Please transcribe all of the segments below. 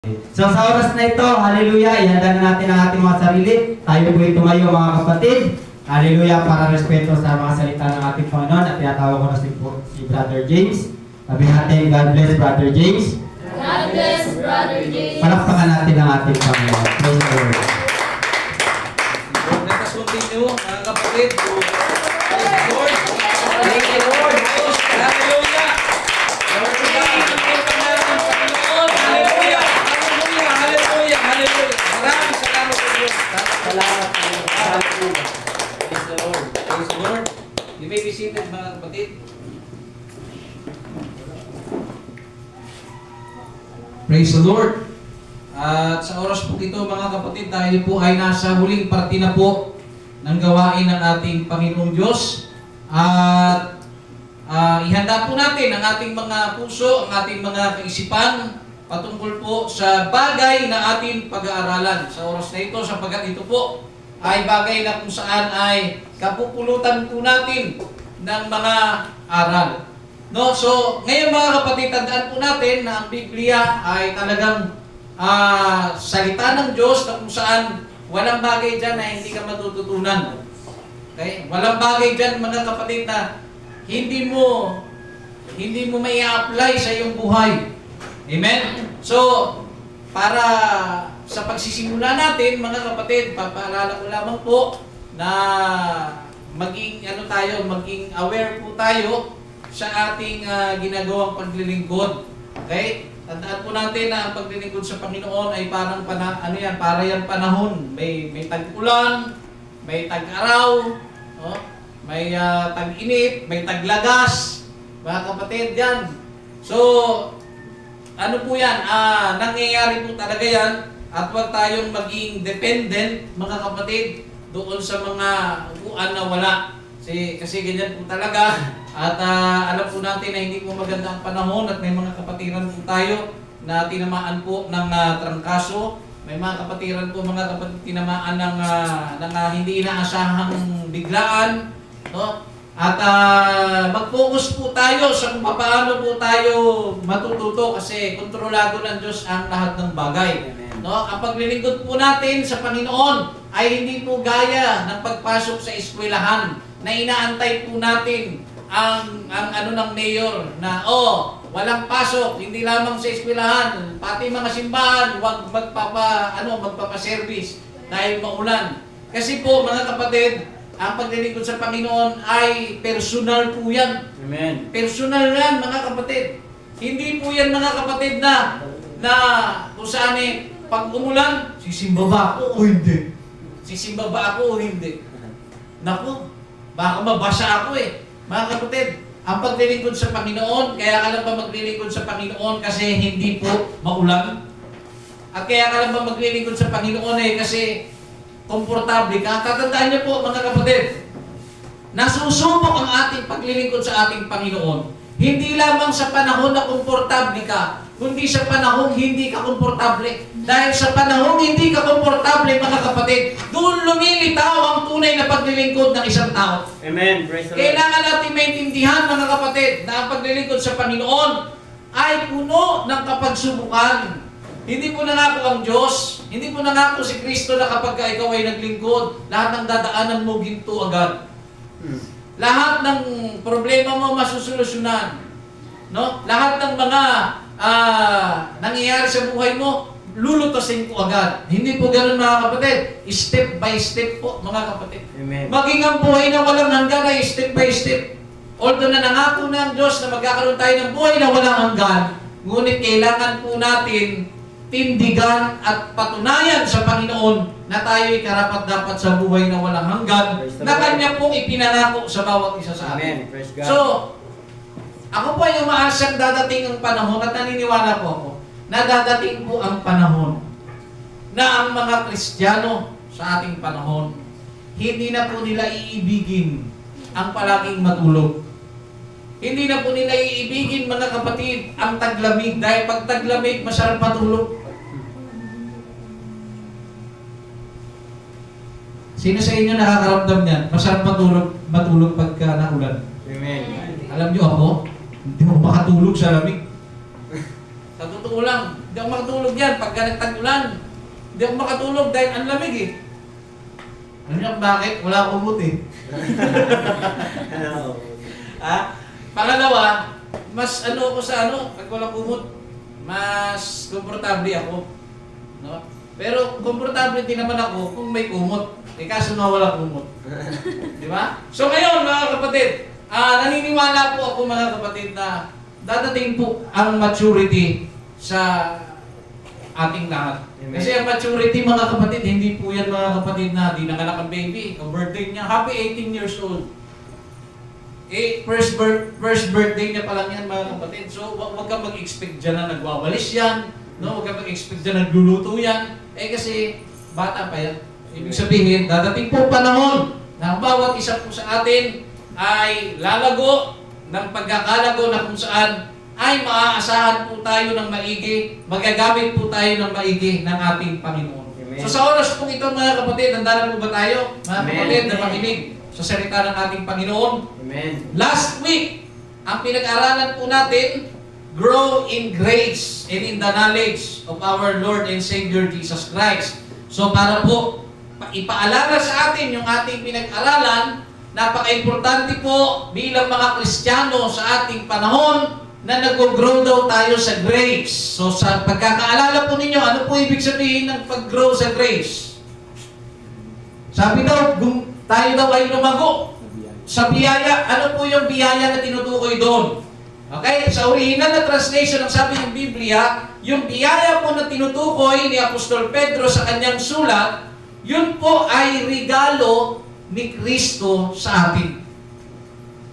So sa oras na ito, hallelujah, ihanda na natin ang ating mga sarili. Tayo po'y tumayo mga kapatid. Hallelujah, para respeto sa mga salita ng ating Panginoon. At tinatawag ko na si Brother James. Sabi natin, God bless Brother James. God bless Brother James. Palakpakan natin ang ating Panginoon. Praise the Lord. Let us continue, mga kapatid. Praise the Lord. Praise the Lord. Hallelujah. Lord to God. Hallelujah. Hallelujah. Hallelujah. Hallelujah. Maraming salamat sa Diyos. Salamat po. Hallelujah. Praise the Lord. Praise the Lord. You may be seated, mga kapatid. Praise the Lord. At sa oras po ito, mga kapatid, tayo po ay nasa huling parte na po ng gawain ng ating Panginoong Diyos. At ihanda po natin ang ating mga puso, ang ating mga kaisipan patungkol po sa bagay na ating pag-aaralan sa oras na ito, sapagkat ito po ay bagay na kung saan ay kapupulutan po natin ng mga aral. No? So, ngayon mga kapatid, tandaan po natin na ang Biblia ay talagang salita ng Diyos na kung saan walang bagay dyan na hindi ka matututunan. Okay? Walang bagay dyan, mga kapatid, na hindi mo may i-apply sa iyong buhay. Amen? So, para sa pagsisimula natin, mga kapatid, papaalala ko lamang po na maging aware po tayo sa ating ginagawang paglilingkod. Okay? Tandaan po natin na ang paglilingkod sa Panginoon ay parang para yan panahon. May tag-ulan, may tag-araw, no? May tag-init, may taglagas. Mga kapatid, yan. So, ano po yan? Nangyayari po talaga yan. At huwag tayong maging dependent, mga kapatid, doon sa mga upuan na wala. Kasi ganyan po talaga. At alam po natin na hindi po maganda ang panahon at may mga kapatiran po tayo na tinamaan po ng trangkaso. May mga kapatiran po, mga kapatid, tinamaan ng hindi inaasahang biglaan. No? At mag-focus po tayo sa kung paano po tayo matututo kasi kontrolado ng Diyos ang lahat ng bagay. No? Ang paglilingkod po natin sa Panginoon ay hindi po gaya ng pagpasok sa eskwelahan na inaantay po natin ang ng mayor na walang pasok, hindi lamang sa eskwelahan, pati mga simbahan huwag magpapa-service dahil maulan. Kasi po, mga kapatid, ang paglilingkod sa Panginoon ay personal po yan. Amen. Personal yan, mga kapatid. Hindi po yan, mga kapatid, na kung saan pag umulan, sisimba ba ako o hindi? Sisimba ba ako o hindi? Naku, baka mabasa ako Mga kapatid, ang paglilingkod sa Panginoon, kaya ka lang ba maglilingkod sa Panginoon kasi hindi po maulan? At kaya ka lang ba maglilingkod sa Panginoon kasi komportable ka? Tatandaan niyo po, mga kapatid, nasusubok ang ating paglilingkod sa ating Panginoon. Hindi lamang sa panahon na komportable ka, kundi sa panahon hindi ka komportable. Dahil sa panahon hindi ka komportable, mga kapatid, doon lumilitaw ang tunay na paglilingkod ng isang tao. Amen. Praise the Lord. Kailangan natin maintindihan, mga kapatid, na ang paglilingkod sa Panginoon ay puno ng kapagsubukan. Hindi po nangako ang Diyos, hindi po nangako si Kristo na kapag ikaw ay naglingkod, lahat ng dadaanan mo ginto agad. Lahat ng problema mo masusolusyonan. No? Lahat ng mga nangyayari sa buhay mo, lulutasin ko agad. Hindi po ganoon, mga kapatid. Step by step po, mga kapatid. Amen. Maging ang buhay na walang hanggan ay step by step. Although na nangako na ang Diyos na magkakaroon tayo ng buhay na walang hanggan, ngunit kailangan po natin tindigan at patunayan sa Panginoon na tayo'y karapat-dapat sa buhay na walang hanggan na Kanya pong ipinangako sa bawat isa sa atin. So, ako po ay umaasang dadating ang panahon at naniniwala po ako na dadating po ang panahon na ang mga Kristiyano sa ating panahon, hindi na po nila iibigin ang palaging matulog. Hindi na po nila iibigin, mga kapatid, ang taglamig. Dahil pag taglamig, masarap matulog. Sino sa inyo nakakaramdam niyan? Masarap matulog pagka naulan. Amen. Alam niyo ako, hindi mo makatulog sa lamig. Sa totoo lang, Hindi ako makatulog yan pagka nagtag-ulan. Hindi ako makatulog dahil ang lamig eh. Alam niyo kung bakit? Wala akong kumot eh. Pangalawa, mas ano ako sa pag walang kumot, mas komportable ako. No? Pero komportable din naman ako kung may kumot. Kaso na walang kumot. Di ba? So ngayon mga kapatid, naniniwala po ako mga kapatid na dadating po ang maturity sa ating lahat. Amen. Kasi ang maturity mga kapatid, hindi po yan mga kapatid na di nanganak ang baby. Ang birthday niya, happy 18 years old. First birthday niya pa lang yan mga kapatid. So wag kang mag-expect dyan na nagwawalis yan. No? Wag kang mag-expect dyan na nagluluto yan. Kasi bata pa yan. Ibig sabihin, dadating po panahon na ang bawat isa po sa atin ay lalago ng pagkakalago na kung saan ay maaasahan po tayo ng maigi, magagamit po tayo ng maigi ng ating Panginoon. Amen. So sa oras po ito mga kapatid, handa na po ba tayo? Mga Amen. kapatid na makinig sa salita ng ating Panginoon. Amen. Last week, ang pinag-aralan po natin, grow in grace and in the knowledge of our Lord and Savior Jesus Christ. So para po, ipaalala sa atin yung ating pinag-aralan, napaka-importante po bilang mga Kristiyano sa ating panahon na nag-grow daw tayo sa grace. So sa pagkakaalala po ninyo, ano po ibig sabihin ng pag-grow sa grace? Sabi daw, tayo daw ay lumago sa biyaya. Ano po yung biyaya na tinutukoy doon? Okay? Sa original na translation ng sabi ng Biblia, yung biyaya po na tinutukoy ni Apostol Pedro sa kanyang sulat, yun po ay regalo ni Kristo sa atin.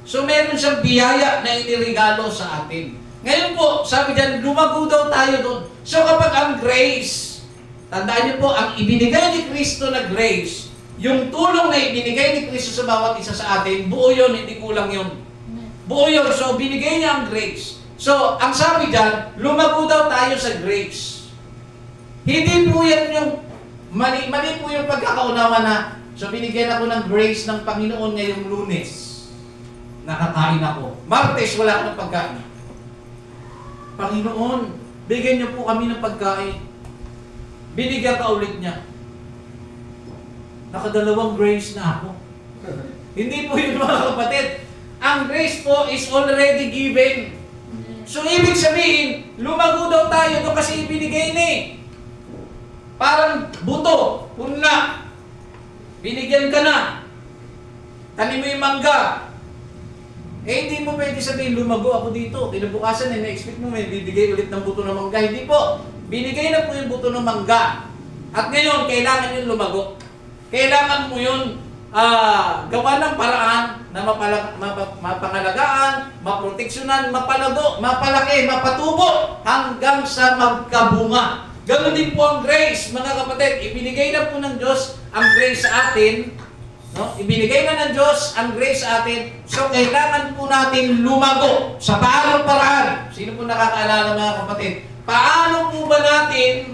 So meron siyang biyaya na iniregalo sa atin. Ngayon po, sabi diyan, lumago daw tayo doon. So kapag ang grace, tandaan niyo po, ang ibinigay ni Kristo na grace, yung tulong na ibinigay ni Kristo sa bawat isa sa atin, buo yun, hindi kulang yun. Buo yun, so binigay niya ang grace. So, ang sabi diyan, lumago daw tayo sa grace. Hindi po yan yung, mali po yung pagkakaunawa na, so binigyan ako ng grace ng Panginoon ngayong Lunes. Nakakain ako. Martes, wala ako ng pagkain. Panginoon, bigyan niyo po kami ng pagkain. Binigyan ka ulit niya. Nakadalawang grace na ako. Hindi po yun mga kapatid. Ang grace po is already given. So ibig sabihin, lumago daw tayo doon kasi ibinigay ni. Parang buto, punla. Binigyan ka na. Tanim mo yung mangga. Hindi mo pwede sabihin, lumago ako dito. Kinabukasan, na-expect mo may bibigay ulit ng buto ng mangga. Hindi po. Binigay na po yung buto ng mangga. At ngayon, kailangan yung lumago. Kailangan mo yun gawa ng paraan na mapangalagaan, maproteksyonan, mapalago, mapalaki, mapatubo, hanggang sa magkabunga. Ganon din po ang grace, mga kapatid. Ibinigay na po ng Diyos ang grace sa atin. No? Ibinigay na ng Diyos ang grace sa atin. So, kailangan po natin lumago sa paanong paraan. Sino po nakakaalala mga kapatid? Paano po ba natin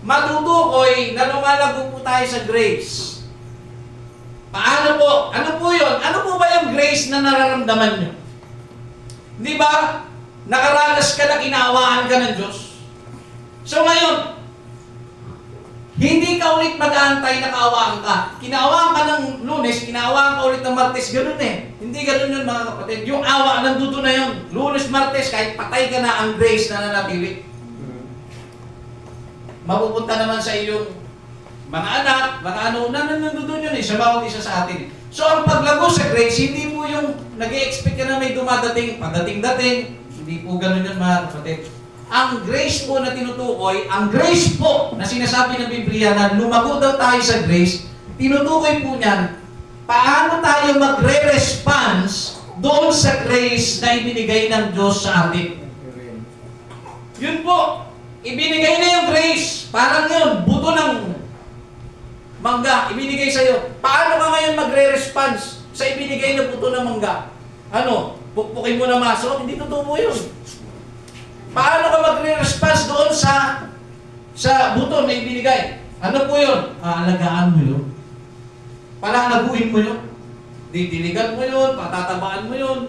matutukoy na lumalago po tayo sa grace? Paano po? Ano po yun? Ano po ba yung grace na nararamdaman nyo? Di ba? Nakaranas ka na kinawaan ka ng Diyos. So ngayon, hindi ka ulit mag-aantay na kaawaan ka. Kinaawaan ka ng Lunes, kinaawaan ka ulit ng Martes, ganoon eh. Hindi ganoon yun mga kapatid. Yung awa, nandito na yun. Lunes, Martes, kahit patay ka na, ang grace na nanatili. Mapupunta naman sa iyong mga anak, mga ano, nandun yun eh, sa bawat isa sa atin. So ang paglago sa grace, hindi po yung nag-i-expect ka na may dumadating, padating-dating. Hindi po ganoon yun mga kapatid. Ang grace po na tinutukoy, ang grace po na sinasabi ng Biblia na lumago daw tayo sa grace, tinutukoy po niyan, paano tayo magre-response doon sa grace na ibinigay ng Diyos sa atin. Yun po, ibinigay na yung grace, parang yun, buto ng mangga, ibinigay sa'yo. Paano ka ngayon magre-response sa ibinigay na buto ng mangga? Ano, pukpukin mo na maso? Hindi totoo yun. Paano ka magre-response doon sa buto na ibinigay? Ano po yun? Aalagaan mo yun. Palalaguin mo yun. Didiligan mo yun, patatabaan mo yun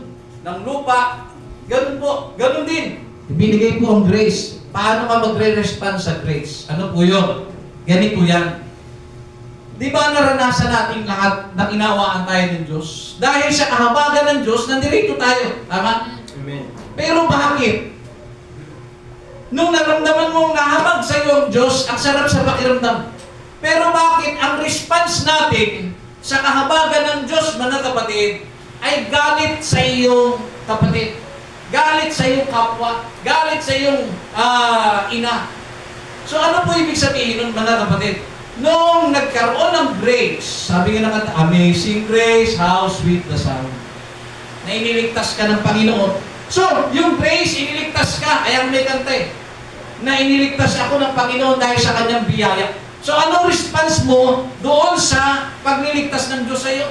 ng lupa. Ganun po. Ganun din. Ibinigay po ang grace. paano ka magre-respond sa grace? Ano po yun? Ganito yan. Di ba naranasan natin lahat na inawaan tayo ng Diyos? Dahil sa kahabagan ng Diyos, nandirito tayo. Tama? Amen. Pero bakit? Nung naramdaman mong nahabag sa iyo ang Diyos, ang sarap sa pakiramdam. Pero bakit ang response natin sa kahabagan ng Diyos, mga kapatid, ay galit sa iyong kapatid? Galit sa iyong kapwa? Galit sa iyong ina? So ano po ibig sabihin nun, mga kapatid? Nung nagkaroon ng grace, sabi nga naman, amazing grace, how sweet the sound. Na iniligtas ka ng Panginoon. So, yung grace, iniligtas ka. Ayan may kanta eh. Na iniligtas ako ng Panginoon dahil sa kanyang biyaya. So, anong response mo doon sa pagliligtas ng Diyos sa iyo?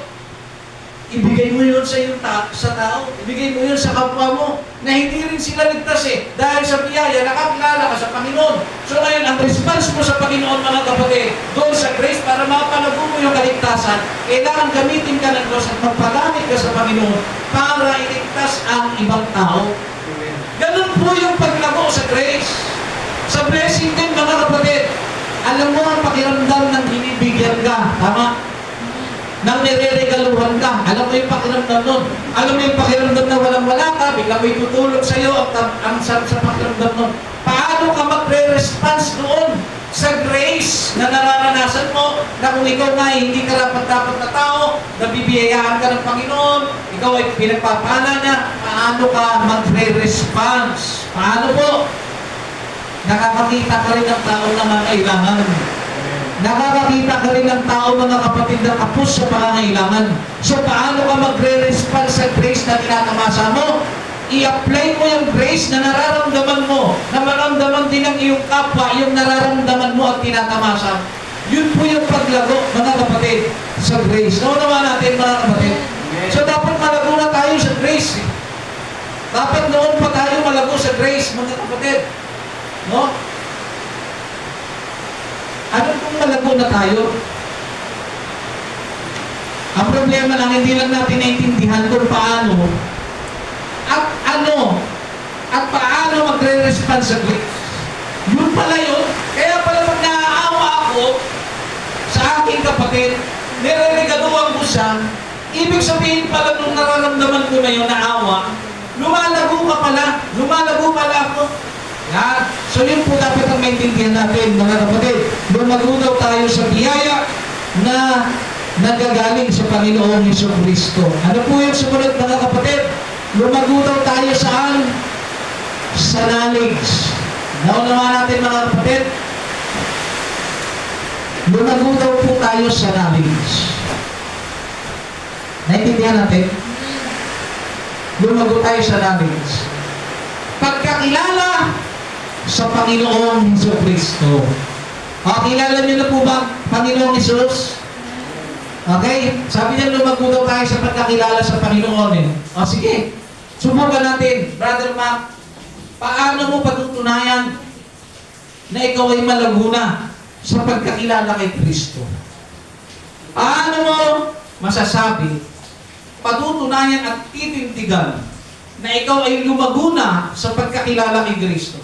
Ibigay mo yun sa iyong sa tao. Ibigay mo yun sa kapwa mo. Na hindi rin sila ligtas eh. Dahil sa biyaya, nakakilala ka sa Panginoon. So ngayon, ang response mo sa Panginoon, mga kapatid, doon sa grace, para mapalago mo yung kaligtasan, kailangan gamitin ka ng Diyos at magpagamit ka sa Panginoon para iligtas ang ibang tao. Ganun po yung paglago sa grace. Sa blessing din, mga kapatid, alam mo ang pakiramdam ng binibigyan ka. Tama? Nang nireregaluhan ka. Alam mo yung pakiramdam nun. Alam mo yung pakiramdam na walang-wala ka, bigla may tutulog sa iyo ang sarap sa pakiramdam nun. Paano ka magre-response doon sa grace na nararanasan mo na kung ikaw nga hindi ka dapat na tao, nabibiyayaan ka ng Panginoon, ikaw ay pinagpapala niya, paano ka magre-response? Paano po? Nakakakita ka rin ng tao na mangailangan. Nakakakita ka rin ng tao, mga kapatid, na kapos sa pangangailangan. So, paano ka magre-respond sa grace na tinatamasa mo? I-apply mo yung grace na nararamdaman mo, na maramdaman din ng iyong kapwa, yung nararamdaman mo at tinatamasa. Yun po yung paglago, mga kapatid, sa grace. Naunawa natin, mga kapatid. So, dapat malago na tayo sa grace. Dapat noon pa tayo malago sa grace, mga kapatid. No? Ano kung malago na tayo? Ang problema lang, hindi lang natin naintindihan kung paano at paano magre-respond sa grace. Yun pala yun. Kaya pala pag naaawa ako sa aking kapatid, nireregaluhan ko siya, ibig sabihin pala nung nararamdaman ko na yun, naawa, lumalago pala ako. Yan. So yun po dapat ang maintindihan natin, mga kapatid. Lumago daw tayo sa biyaya na nagagaling sa Panginoong Jesucristo. Ano po yung sumunod, mga kapatid? Lumago daw tayo saan? Sa knowledge. Naunawa natin, mga kapatid? Lumago daw po tayo sa knowledge. Naintindihan natin? Lumago tayo sa knowledge. Pagkakilala sa Panginoong Jesucristo. Kilala niyo na po ba Panginoong Jesus? Okay? Sabi niya, lumago daw tayo sa pagkakilala sa Panginoon. Sige. Subukan natin, Brother Mac. Paano mo patutunayan na ikaw ay malago na sa pagkakilala kay Kristo? Paano mo masasabi, patutunayan at titindigan na ikaw ay lumago na sa pagkakilala kay Kristo?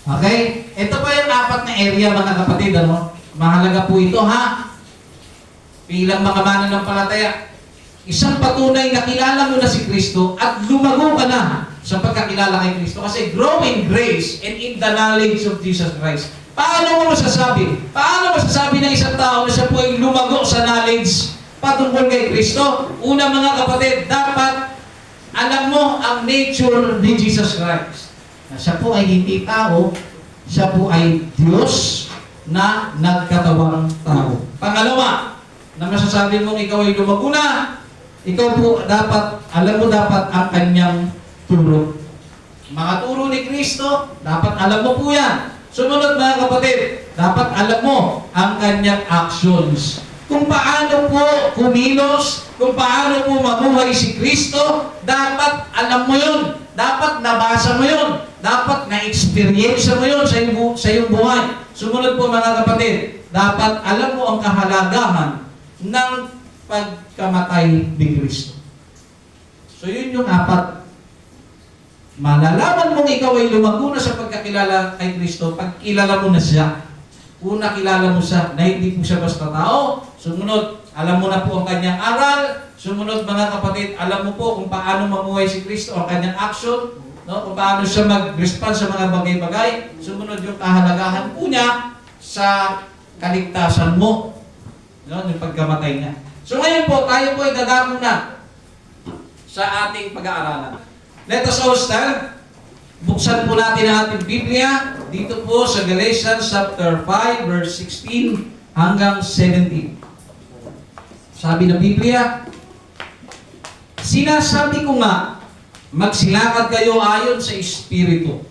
Okay? Ito pa yung 4 na area, mga kapatid. Ano? Mahalaga po ito, ha? Bilang mga mananampalataya. Isang patunay na kilala mo na si Kristo at lumago ka na sa pagkakilala kay Kristo. Kasi grow in grace and in the knowledge of Jesus Christ. Paano mo masasabi? Paano masasabi ng isang tao na siya po ay lumago sa knowledge patungkol kay Kristo? Una, mga kapatid, dapat alam mo ang nature ni Jesus Christ. Na siya po ay hindi tao, siya po ay Diyos na nagkatawang tao. Pangalawa, na masasabi mong ikaw ay lumago na, ikaw po dapat, alam mo dapat ang kanyang turo. Mga turo ni Kristo, dapat alam mo po yan. Sumunod, mga kapatid, dapat alam mo ang kanyang actions. Kung paano po kumilos, kung paano po mabuhay si Kristo, dapat alam mo yun. Dapat nabasa mo yun. Dapat na-experience mo yun sa iyong buhay. Sumunod po, mga kapatid, dapat alam mo ang kahalagahan ng pagkamatay ni Kristo. So yun yung 4 Malalaman mong ikaw ay lumago na sa pagkakilala kay Kristo pag kilala mo na siya. Una, kilala mo siya na hindi po siya basta tao. Sumunod, alam mo na po ang kanyang aral. Sumunod, mga kapatid, alam mo po kung paano mamuhay si Kristo, ang kanyang action, no? Kung paano siya mag-respond sa mga bagay-bagay. Sumunod yung kahalagahan po niya sa kaligtasan mo, no? Yung pagkamatay niya. So ngayon po, tayo po ay dadako na sa ating pag-aaralan. Let us all stand. Buksan po natin ang ating Biblia dito po sa Galatians chapter 5 verse 16 hanggang 17. Sabi ng Biblia, sinasabi ko nga, magsilakad kayo ayon sa Espiritu,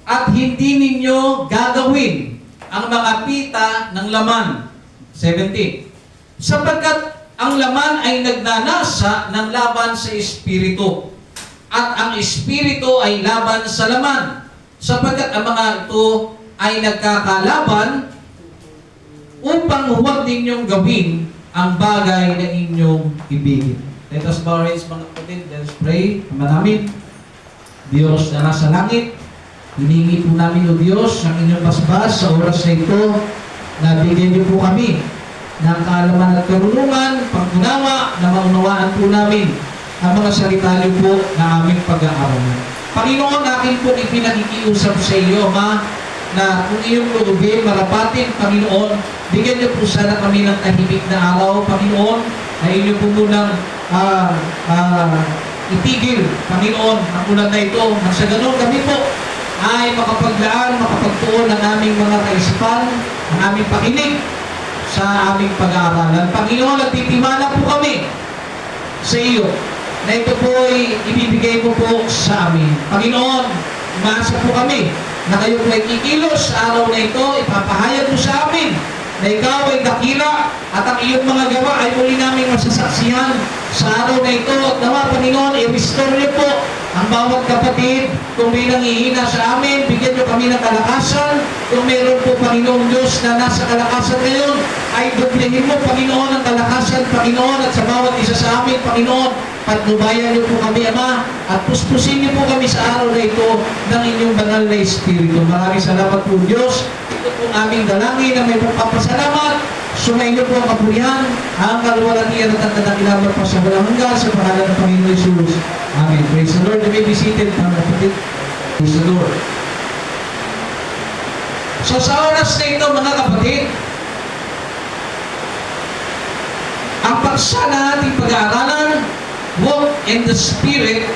at hindi ninyo gagawin ang mga pita ng laman. 17. Sapagkat ang laman ay nagnanasa ng laban sa Espiritu, at ang Espiritu ay laban sa laman, sapagkat ang mga ito ay nagkakalaban upang huwag ninyong gawin ang bagay na inyong ibigin. Let us bow our heads, mga kapatid. Let us pray. Ama namin, Diyos na nasa langit, hiningi po namin, O Diyos, ang inyong basbas sa oras na ito, na bigyan niyo po kami ng kaalaman at karunungan, pag-unawa, na maunawaan po namin ang mga salita niyo po na aming pag-aaralan. Panginoon, akin po ipinakikiusap sa iyo, Ama, na kung iyong loobin, marapatin, Panginoon, bigyan niyo po sana kami ng tahimik na araw, Panginoon, na inyo po munang itigil, Panginoon, ang ulan na ito. Nang sa ganun kami po ay makapaglaan, makapagtuon ang aming mga kaisipan, ang aming pakinig sa aming pag-aaralan. Panginoon, nagtitimala po kami sa iyo na ito po ay ibibigay mo po sa amin. Panginoon, umaasa po kami na kayo po ay kikilos sa araw na ito, ipapahayag mo sa amin na ikaw ay dakila at ang iyong mga gawa ay muli namin masasaksihan sa araw na ito. At nawa, Panginoon, i-restore niyo po ang bawat kapatid. Kung may nangihina sa amin, bigyan niyo kami ng kalakasan. Kung meron po, Panginoon Diyos, na nasa kalakasan ngayon, ay doblehin mo, Panginoon, ang kalakasan, Panginoon, at sa bawat isa sa amin, Panginoon, patnubayan niyo po kami, Ama, at puspusin niyo po kami sa araw na ito ng inyong banal na Espiritu. Maraming salamat po, Diyos. Ito po aming dalangin na may pagpapasalamat. Sumayin niyo po ang kapurihan, ang kaluwalhatian at ang kadakilaban pa sa walang hanggan sa pangalan ng Panginoon Jesus. Amen. Praise the Lord. You may be seated, mga kapatid. Praise the Lord. So sa oras na ito, mga kapatid, ang paksa na ating pag-aaralan, walk in the Spirit,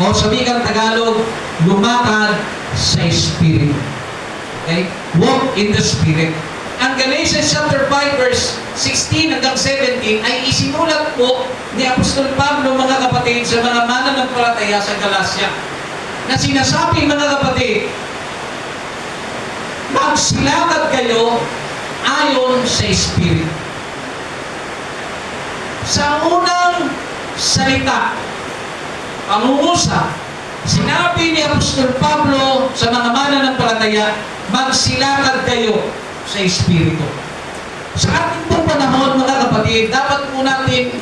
o sa wikang Tagalog, lumakad sa Espiritu. Okay? Walk in the Spirit. Ang Galatians chapter 5 verse 16 hanggang 17 ay isinulat po ni Apostol Pablo, mga kapatid, sa mga mananampalataya sa Galacia, na sinasabi, mga kapatid, magsilakad kayo ayon sa Espiritu. Sa unang salita, pangungusap, sinabi ni Apostol Pablo sa mga mananampalataya, magsilakad kayo sa Espiritu. Sa ating pong panahon, mga kapatid, dapat po natin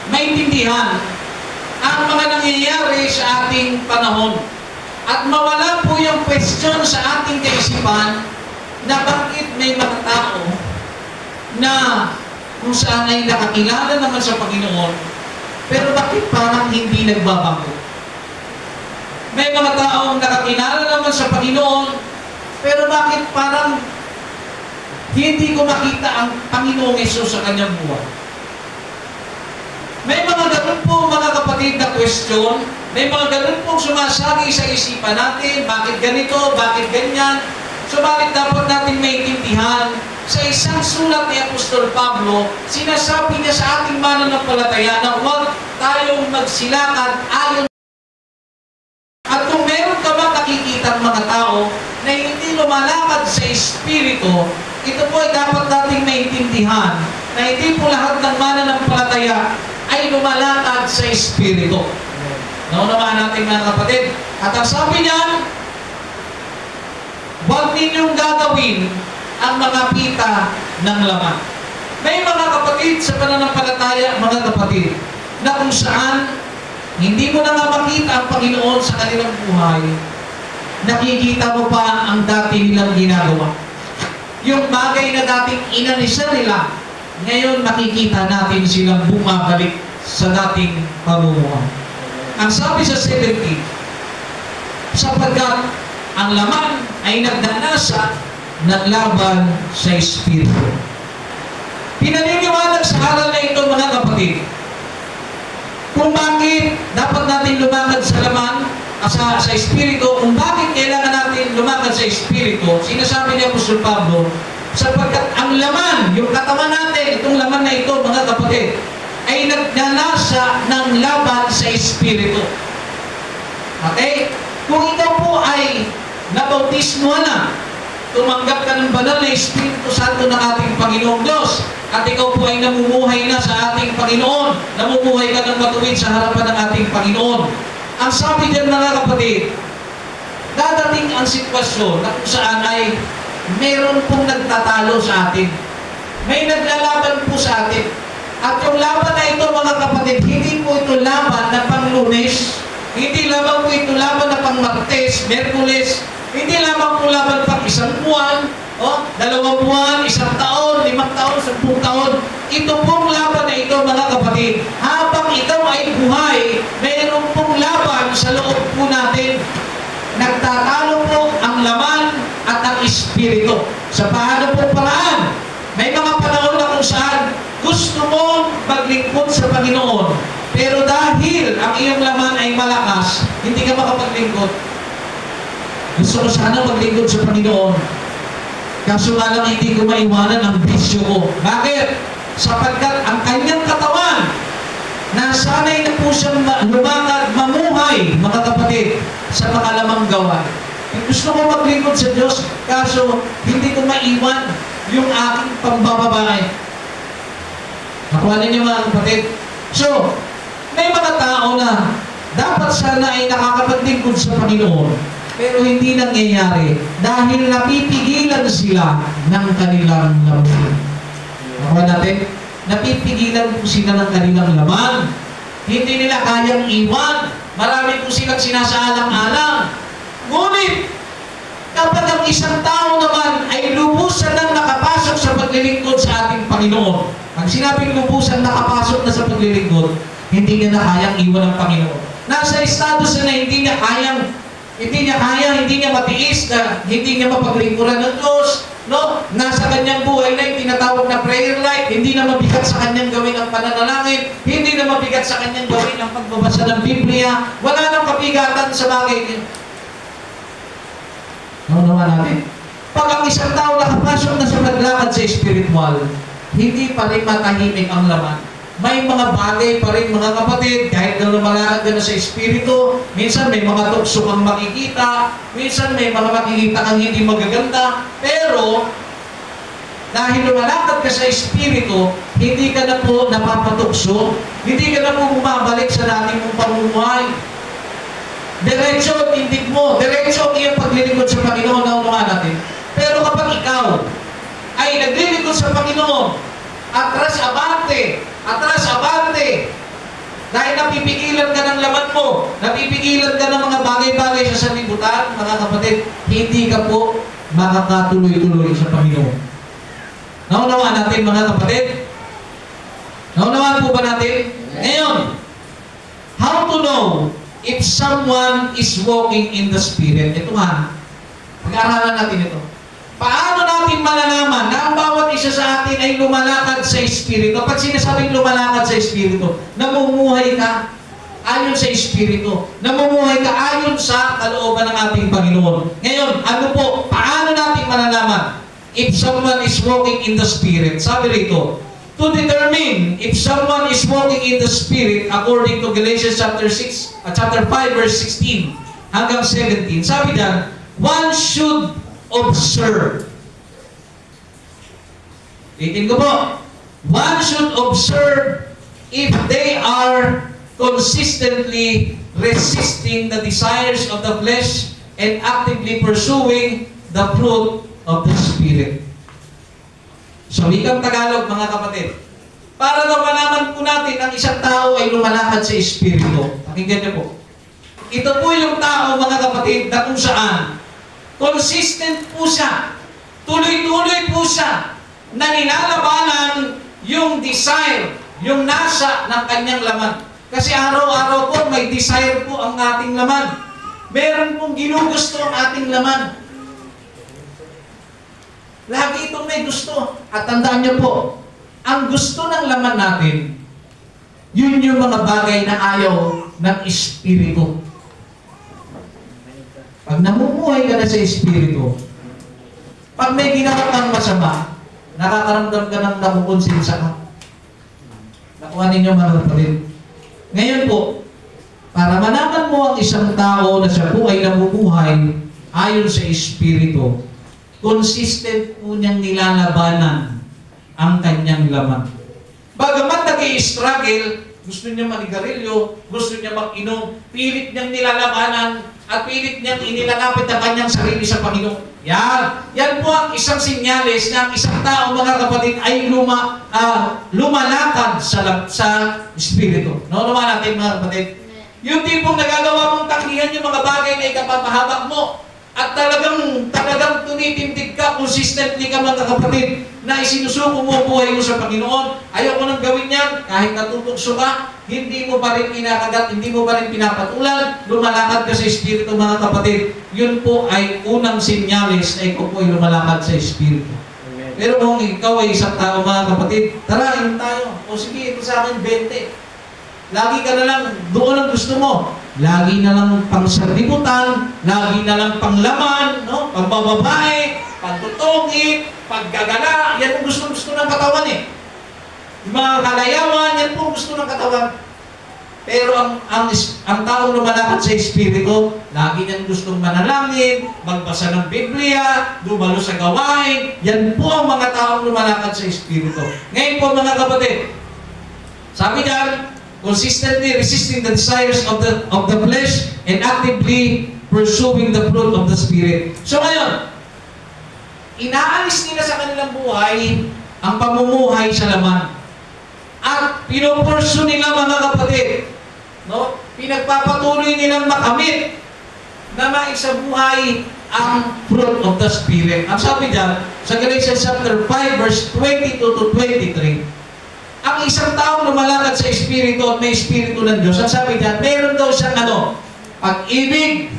maintindihan ang mga nangyayari sa ating panahon at mawala po yung question sa ating kaisipan na bakit may mga tao na kung saan ay nakakilala naman sa Panginoon, pero bakit parang hindi nagbabago? May mga taong nakakilala naman sa Panginoon, pero bakit parang hindi ko makita ang Panginoong Hesus sa kanyang buhay? May mga ganun po, mga kapatid, na question. May mga ganun pong sumasagi sa isipan natin. Bakit ganito? Bakit ganyan? Subalit dapat natin maintindihan sa isang sulat ni Apostol Pablo, sinasabi niya sa ating mananampalataya na huwag tayong magsilakad ayon. At kung meron ka ba nakikita mga tao na hindi lumalakad sa Espiritu, ito po ay dapat nating maintindihan na hindi po lahat ng mananampalataya ay lumalakad sa Espiritu. Naunawaan natin, mga kapatid. At ang sabi niya, huwag ninyong gagawin ang mga pita ng laman. May mga kapatid sa pananampalataya, mga kapatid, na kung saan Hindi mo na nga makita ang Panginoon sa kanilang buhay. Nakikita mo pa ang dati nilang ginagawa. Yung bagay na dating inalisa nila, ngayon makikita natin silang bumabalik sa dating pamumuhay. Ang sabi sa 17, sapagkat ang laman ay nagdanasa ng laban sa Espiritu. Pinaniniwanag sa aral na ito, mga kapatid, kung bakit dapat natin lumakad sa laman, sa Espiritu, kung bakit kailangan natin lumakad sa Espiritu, sinasabi ni Apostol Pablo, sapagkat ang laman, yung katawan natin, itong laman na ito, mga kapatid, ay nagdanasa ng laban sa Espiritu. Okay? Kung ikaw po ay nabautismo na, tumanggap ka ng banal na Espiritu Santo ng ating Panginoong Diyos, at ikaw po ay namumuhay na sa ating Panginoon, namumuhay ka ng matuwid sa harapan ng ating Panginoon. Ang sabi dyan, mga kapatid, dadating ang sitwasyon na kung saan ay meron pong nagtatalo sa atin. May naglalaban po sa atin. At yung laban na ito, mga kapatid, hindi po ito laban na pang Lunes, hindi lamang po ito laban na pang Martes, Merkules, hindi lamang po laban pang 1 buwan, 2 buwan, 1 taon, 5 taon, 10 taon. Ito pong laban na ito, mga kapatid, habang ikaw ay buhay, mayroon pong laban sa loob po natin. Nagtatalo po ang laman at ang Espiritu. Sa paano po paraan? May mga panahon na kung saan gusto mo maglingkod sa Panginoon, pero dahil ang iyong laman ay malakas, hindi ka makapaglingkod. Gusto ko sana maglingkod sa Panginoon, kaso nga lang hindi ko maiwanan ang bisyo ko. Bakit? Sapagkat ang kanyang katawan, nasanay na po siyang lumakad, mamuhay, mga kapatid, sa makalamang gawain. Gusto ko maglingkod sa Diyos, kaso hindi ko maiwan yung aking pambababae. Nakuha ninyo, mga kapatid? So, may mga tao na dapat sana ay nakakapaglingkod sa Panginoon, pero hindi nangyayari dahil napipigilan sila ng kanilang laman. Nakuha natin? Napipigilan po sila ng kanilang laman. Hindi nila kayang iwan. Marami po silang sinasaalang-alang. Ngunit, kapag ang isang tao naman ay lubusan nang nakapasok sa paglilingkod sa ating Panginoon, ang sinabing lubusan nakapasok na sa paglilingkod, hindi niya na kayang iwan ng Panginoon. Nasa estado siya na hindi niya matiis, na hindi niya mapaglingkuran ng Diyos, no? Nasa kanyang buhay na yung tinatawag na prayer life, hindi na mabigat sa kanyang gawin ang pananalangin, hindi na mabigat sa kanyang gawin ang pagbabasa ng Biblia, wala nang kabigatan sa bagay niya. Naunawa natin. Pag ang isang tao nakapasok na sa paglakad sa spiritual, hindi pa rin matahimik ang laman. May mga bagay pa rin, mga kapatid, kahit na lumalakad ka na sa Espiritu, minsan may mga tukso kang makikita, minsan may mga makikita kang hindi magaganda, pero dahil lumalakad ka sa Espiritu, hindi ka na po napapatukso, hindi ka na po bumabalik sa dating mong pamumuhay. Diretso ang tindig mo, diretso ang iyong paglilingkod sa Panginoon na unawa natin. Pero kapag ikaw ay naglilingkod sa Panginoon, atras abante, dahil napipigilan ka ng laman mo, napipigilan ka ng mga bagay-bagay sa sanlibutan, mga kapatid, hindi ka po makakatuloy-tuloy sa Panginoon. Naunawaan natin, mga kapatid? Naunawaan po ba natin? Ngayon, how to know if someone is walking in the Spirit? Ito nga, pag-aaralan natin ito. Paano natin malalaman na ang bawat isa sa atin ay lumalakad sa Espiritu? Kapag sinasabing lumalakad sa Espiritu, namumuhay ka ayon sa Espiritu. Namumuhay ka ayon sa kalooban ng ating Panginoon. Ngayon, ano po, paano natin malalaman if someone is walking in the Spirit? Sabi rito, to determine if someone is walking in the Spirit, according to Galatians chapter 5, verse 16 hanggang 17, sabi diyan, one should observe. Itin ko po. One should observe if they are consistently resisting the desires of the flesh and actively pursuing the fruit of the Spirit. Sa wikang Tagalog, mga kapatid, Para na malaman po natin ang isang tao ay lumalakad sa Espiritu. Pakinggan niyo po. Ito po yung tao, mga kapatid, na kung saan consistent po siya. Tuloy-tuloy po siya na nilalabanan yung desire, yung nasa ng kanyang laman. Kasi araw-araw po may desire po ang ating laman. Meron pong ginugusto ang ating laman. Lagi itong may gusto. At tandaan niyo po, ang gusto ng laman natin, yun yung mga bagay na ayaw ng Espiritu. Pag namumuhay ka na sa Espiritu, pag may ginawa kang masama, nakakaramdam ka ng nakukonsinsa ka. Nakuha ninyo mga kapatid. Ngayon po, para malaman mo ang isang tao na siya po ay namumuhay ayon sa Espiritu, consistent po niyang nilalabanan ang kanyang laman. Bagamat nag-i-struggle, gusto niya manigarilyo, gusto niya mag-inom, pilit niyang nilalabanan at pilit niyang inilalapit ang kanyang sarili sa Panginoon. Yan po ang isang sinyales na ang isang tao, mga kapatid, ay lumalakad sa Espiritu. Naman natin, mga kapatid. Yung tipong nagagawa mong taklihan yung mga bagay na ikapapahabak mo at talagang tunitindig ka, consistently ka, mga kapatid, na isinusuko mo buhay mo sa Panginoon. Ayaw ko nang gawin yan, kahit natutugso ka, hindi mo pa rin pinakagat, hindi mo pa rin pinapatulan, lumalakad ka sa Espiritu, mga kapatid. Yun po ay unang sinyalis na ikaw po ay lumalakad sa Espiritu. Amen. Pero kung ikaw ay isang tao, mga kapatid, tara, yun tayo. O sige, ito sa akin 20. Lagi ka na lang, doon ang gusto mo. Lagi na lang pang sardibutan, lagi na lang pang laman, no? Pagbababae, pagtutungit, paggagala, yan ang gusto ng katawan eh. Yung mga kalayawan, yan po gusto ng katawan. Pero ang taong lumalakad sa Espiritu, lagi niyang gustong manalangin, magbasa ng Biblia, dumalo sa gawain. Yan po ang mga taong lumalakad sa Espiritu. Ngayon po, mga kapatid, sabi diyan, consistently resisting the desires of the flesh and actively pursuing the fruit of the Spirit. So ngayon, inaalis nila sa kanilang buhay ang pamumuhay sa laman. At pinupursu nila, mga kapatid, no? Pinagpapatuloy nilang makamit na maisabuhay ang fruit of the Spirit. Ang sabi diyan, sa Galatians chapter 5, verse 22 to 23, ang isang taong lumalakad sa Espiritu at may Espiritu ng Diyos, ang sabi diyan, meron daw siyang pag-ibig,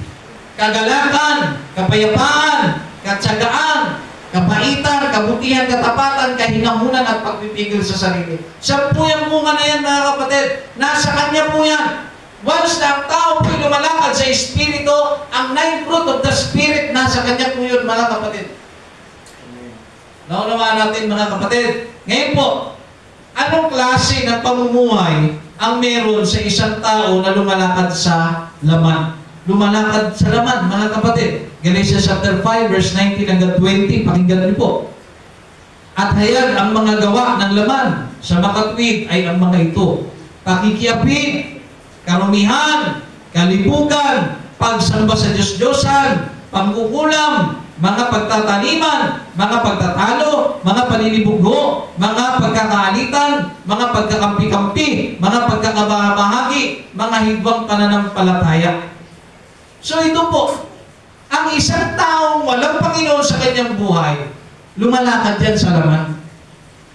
kagalakan, kapayapaan, katsagaan, kabaitan, kabutihan, katapatan, kahingamunan at pagpipigil sa sarili. Siya po yung bunga na yan, mga kapatid. Nasa kanya po yan. Once na ang tao po lumalakad sa Espiritu, ang 9 fruit of the Spirit, nasa kanya po yun, mga kapatid. Naunawaan natin, mga kapatid. Ngayon po, anong klase ng pamumuhay ang meron sa isang tao na lumalakad sa laman? Lumalakad sa laman, mga kapatid. Galatians chapter 5, verse 19 hanggang 20, pakinggan niyo po. At hayag ang mga gawa ng laman sa makatwid ay ang mga ito: pakikiapid, karumihan, kalibugan, pagsamba sa Diyos-Diyosan, pangkukulam, mga pagtataliman, mga pagtatalo, mga paninibugho, mga pagkakaalitan, mga pagkakampi-kampi, mga pagkakabahagi, mga higwang pananampalataya. So ito po, ang isang taong walang Panginoon sa kanyang buhay, lumalakad yan sa laman.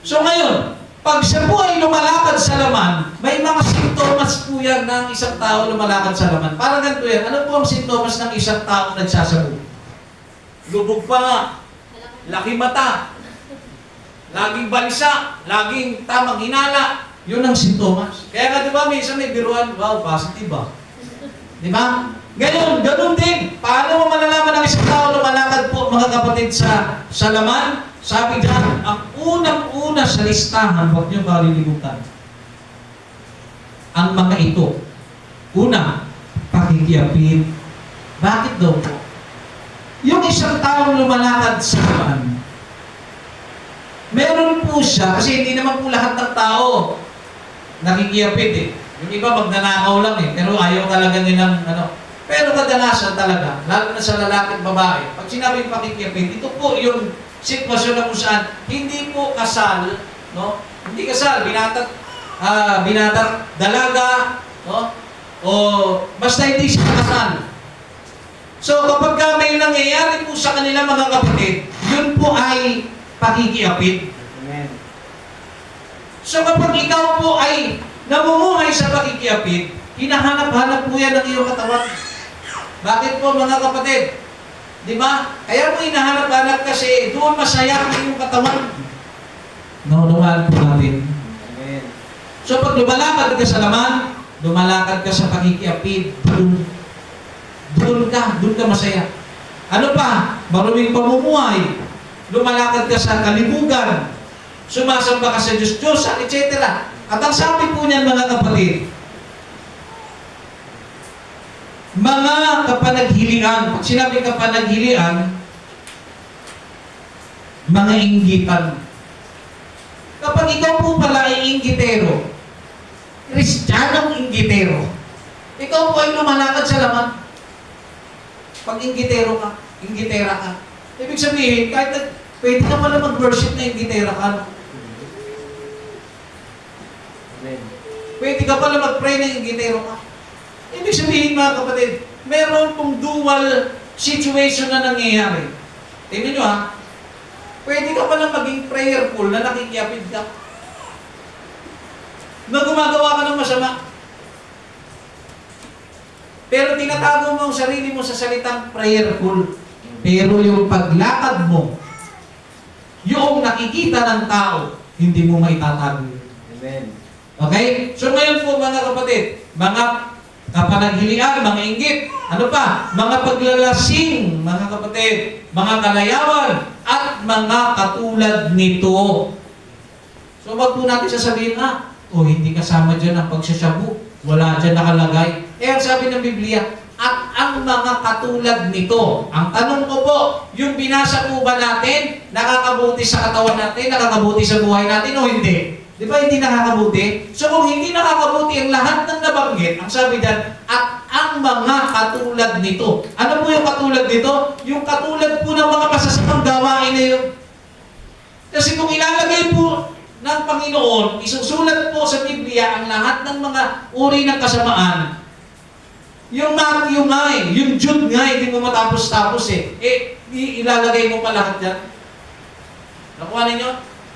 So ngayon, pag siya po ay lumalakad sa laman, may mga sintomas po yan ng isang tao lumalakad sa laman. Parang ganito yan. Ano po ang sintomas ng isang taong nagsasabi? Lubog pa nga, laki mata, laging balisa, laging tamang hinala. Yun ang sintomas. Kaya nga, di ba, minsan may biruan, wow, positive ba? Di ba? Ganun din. Paano mo malalaman ang isang tao lumalakad po, mga kapatid, sa laman? Sabi dyan, ang unang-una sa listahan, huwag niyo malilimutan. Ang mga ito. Una, pakikiapid. Bakit daw po? Yung isang taong lumalakad sa laman, meron po siya, kasi hindi naman po lahat ng tao nakikiapid eh. Yung iba magnanakaw lang eh, pero ayaw talaga nilang Pero kadalasan talaga, lalo na sa lalaki at babae, pag sinabing pakikiapid, ito po yung sitwasyon na kung saan hindi po kasal no? Hindi kasal, binata, dalaga, no? O basta hindi siya kasal. So kapag may nangyayari po sa kanila mga kapatid, yun po ay pakikiapid. Amen. So kapag ikaw po ay namumuhay sa pakikiapid, hinahanap-hanap po yan ng iyong katawan. Bakit po mga kapatid? Di ba? Kaya mo hinahanap-hanap kasi doon masaya ang iyong katawan. Naunawahan po natin. Amen. So pag lumalakad ka sa laman, lumalakad ka sa pakikiapid, doon ka masaya. Ano pa? Maruming pamumuhay. Lumalakad ka sa kalibugan. Sumasamba ka sa Diyos, etc. At ang sabi po niyan mga kapatid, mga kapanaghilian. Pag sinabi kapanaghilian, mga inggitan. Kapag ikaw po pala ay inggitero, Kristiyanong inggitero, ikaw po ay lumalakad sa laman. Pag inggitero ka, inggitera ka, ibig sabihin, kahit pwede ka pala mag-worship na inggitera ka. Amen. Pwede ka pala mag-pray na inggitero ka. Ibig sabihin mga kapatid, meron pong dual situation na nangyayari. Tingnan nyo ha, pwede ka pala maging prayerful na nakikiapid ka. Na gumagawa ka ng masama. Pero tinatago mo ang sarili mo sa salitang prayerful. Pero yung paglakad mo, yung nakikita ng tao, hindi mo maitatago. Amen. Okay? So ngayon po mga kapatid, mga kapanaghilian, mga inggit, ano pa? Mga paglalasing, mga kapatid, mga kalayawan, at mga katulad nito. So wag po natin sasabihin, hindi kasama dyan ang pagsasyabu. Wala dyan nakalagay. Ang sabi ng Biblia, at ang mga katulad nito. Ang tanong ko po, yung binasa po ba natin, nakakabuti sa katawan natin, nakakabuti sa buhay natin o hindi? Di ba hindi nakakabuti? So kung hindi nakakabuti ang lahat ng nabanggit, ang sabi dyan, at ang mga katulad nito. Ano po yung katulad nito? Yung katulad po ng mga masasamang gawain na yun. Kasi kung ilalagay po ng Panginoon, isusulat po sa Biblia ang lahat ng mga uri ng kasamaan. Yung Matthew nga yung Jude nga hindi mo matapos-tapos ilalagay mo pa lahat dyan. Nakuha ninyo?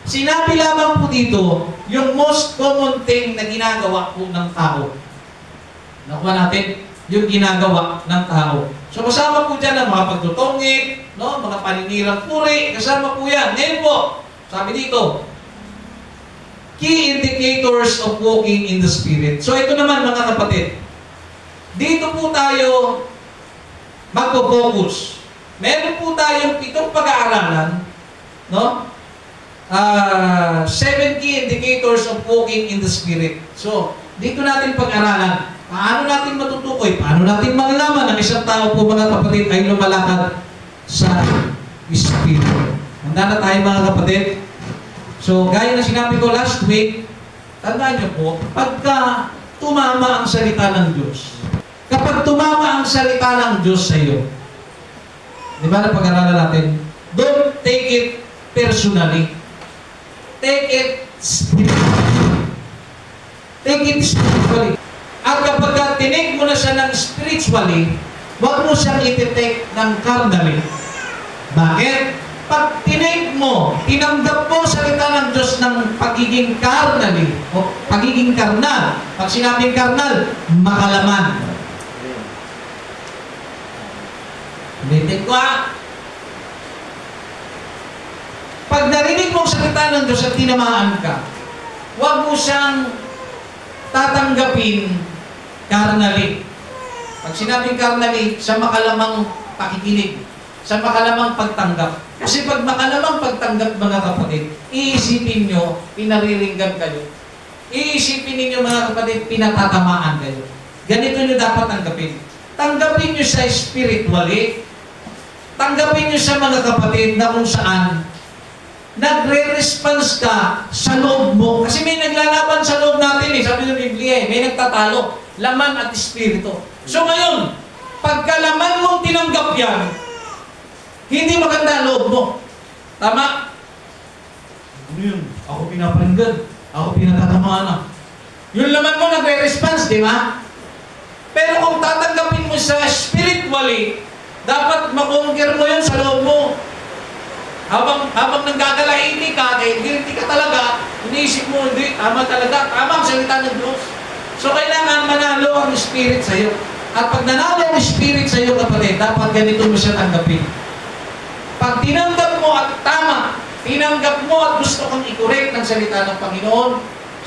Sinabi lamang po dito, yung most common thing na ginagawa po ng tao. Nakuha natin? Yung ginagawa ng tao. So kasama po dyan ang mga pagtutungit, no? Mga paninirang puri, kasama po yan. Ngayon po, sabi dito, key indicators of walking in the Spirit. So ito naman mga kapatid, dito po tayo magpo-focus. Meron po tayong 7 pag-aaralan, no? 7 key indicators of walking in the Spirit. So, dito natin pag-aralan. Paano natin matutukoy? Paano natin malalaman ang isang tao po mga kapatid ay lumalakad sa Espiritu? Handa na tayo mga kapatid? So, gaya na sinabi ko last week, tandaan niyo po, pagka tumama ang salita ng Diyos, kapag tumama ang salita ng Diyos sa iyo, di ba na pag-aralan natin, don't take it personally. Take it spiritually. Take it spiritually. At kapag tinig mo na siya ng spiritually, huwag mo siyang iti-take ng carnally. Bakit? Pag tinig mo, tinanggap mo salita ng Diyos ng pagiging carnally, o pagiging karnal. Pag sinabing karnal, makalaman. Ulitin ko Pag narinig mo ang salita ng Diyos at tinamaan ka, huwag mo siyang tatanggapin carnally. Pag sinabing carnally, sa makalamang pakikinig, sa makalamang pagtanggap. Kasi pag makalamang pagtanggap mga kapatid, iisipin nyo, pinariringgan kayo. Iisipin ninyo mga kapatid, pinatatamaan kayo. Ganito nyo dapat tanggapin. Tanggapin nyo sa spiritually. Tanggapin nyo sa mga kapatid na kung saan nagre-response ka sa loob mo. Kasi may naglalaban sa loob natin sabi ng Biblia may nagtatalo. Laman at espiritu. So ngayon, pagka laman mong tinanggap yan, hindi maganda loob mo. Tama? Ano yun? Ako pinaparinggan. Ako pinatatamaan. Yung laman mo nagre-response, di ba? Pero kung tatanggapin mo sa spiritually, dapat makonquer mo yun sa loob mo. Habang nanggagalaini ka, guilty ka talaga, iniisip mo, hindi, tama talaga, tama ang salita ng Diyos. So kailangan manalo ang Spirit sa iyo. At pag nanalo ang Spirit sa iyo, kapatid, dapat ganito mo siya tanggapin. Pag tinanggap mo at tama, tinanggap mo at gusto kang i-correct ng salita ng Panginoon,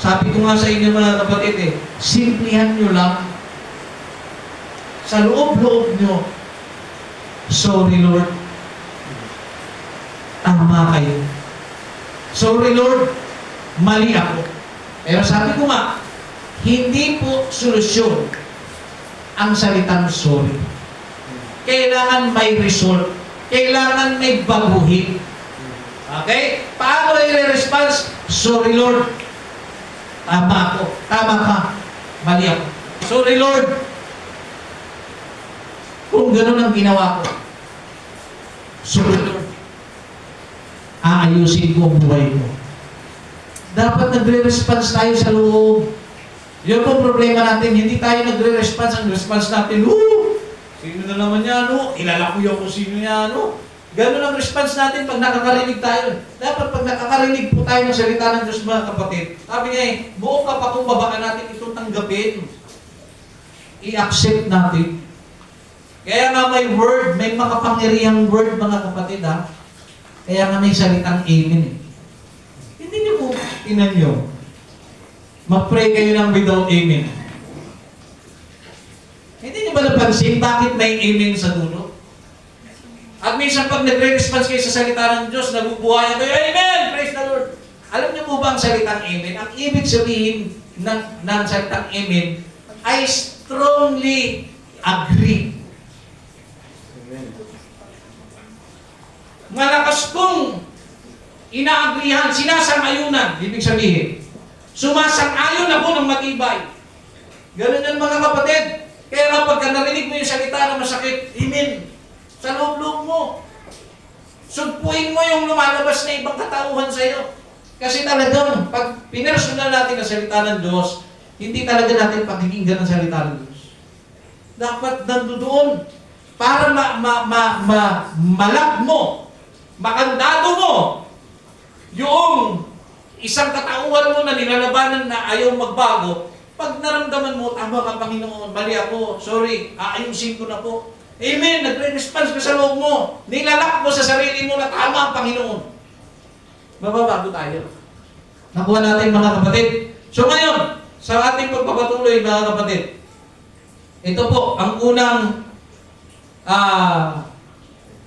sabi ko nga sa inyo mga kapatid simplihan nyo lang. Sa loob-loob nyo, sorry Lord, tama kayo. Sorry Lord, mali ako. Pero sabi ko nga, hindi po solusyon ang salitang sorry. Kailangan may result. Kailangan may baguhin. Okay? Paano i-response? Sorry Lord, tama ako. Tama ka. Mali ako. Sorry Lord, kung gano'n ang ginawa ko. Sorry Lord, aayusin ko ang buhay ko. Dapat nagre-response tayo sa loob. Yun po problema natin. Hindi tayo nagre-response. Ang response natin, sino na naman yan, kilala ko yung kung sino yan, Ganun ang response natin pag nakakarinig tayo. Dapat pag nakakarinig po tayo ng salita ng Diyos, mga kapatid, sabi niya buong kapakumbaba natin itong tanggapin. I-accept natin. Kaya nga may word, may makapangyarihang word, mga kapatid, ha? Kaya nga may salitang amen. Hindi niyo po, tinan niyo, mag-pray kayo ng without amen. Hindi niyo ba napansin bakit may amen sa dulo? At minsan pag nagre-response kayo sa salita ng Diyos, nabubuhayan kayo, amen! Praise the Lord! Alam niyo po ba ang salitang amen? Ang ibig sabihin ng salitang amen ay strongly agree. Malakas kong inaagrihan, sinasang-ayunan, ibig sabihin, sumasang-ayon ako ng matibay. Ganun yan mga kapatid. Kaya nga pagka narinig mo yung salita na masakit, amen, sa loob-loob mo. Sugpuin mo yung lumalabas na ibang katauhan sa iyo. Kasi talagang, pag pinersonal natin ang salita ng Diyos, hindi talaga natin pakikinggan ang salita ng Diyos. Dapat nandoon para malak mo, makandado mo, yung isang katauhan mo na nilalabanan na ayaw magbago, pag naramdaman mo, tama ka Panginoon, mali ako, sorry, aayusin ko na po. Amen, nagre-response ka sa loob mo, nilalak mo sa sarili mo na tama ang Panginoon. Mababago tayo. Nakuha natin mga kapatid. So ngayon, sa ating pagpapatuloy mga kapatid, ito po, ang unang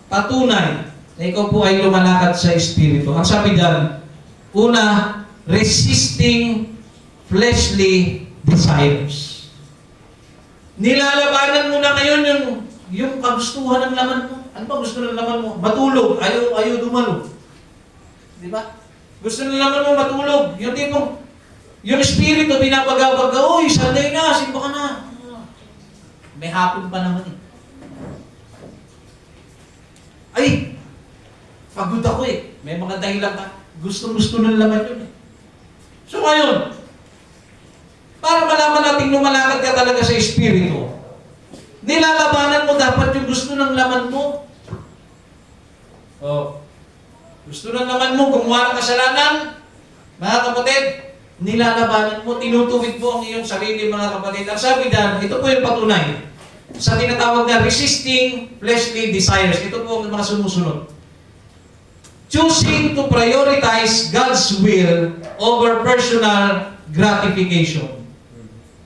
patunay na ikaw po ay lumalakad sa Espiritu. Ang sabi dyan, una, resisting fleshly desires. Nilalabanan mo na ngayon yung kagustuhan ng laman mo. Ano ba gusto ng laman mo? Matulog. Ayaw dumalo. Di ba? Gusto ng laman mo matulog. Yung tipong, yung Espiritu pinapagabag ka, uy, Sunday na, simba ka na. May hapon pa naman eh. Ay, pagod ako eh. May mga dahilan ka. Gusto ng laman yun eh. So ngayon, para malaman natin lumalakad ka talaga sa Espiritu, nilalabanan mo dapat yung gusto ng laman mo. Gusto ng laman mo, gumawa ng kasalanan, mga kapatid, nilalabanan mo, tinutuwid mo ang iyong sarili, mga kapatid. Ang sabi dyan, ito po yung patunay sa tinatawag na resisting fleshly desires. Ito po ang mga sumusunod. Choosing to prioritize God's will over personal gratification.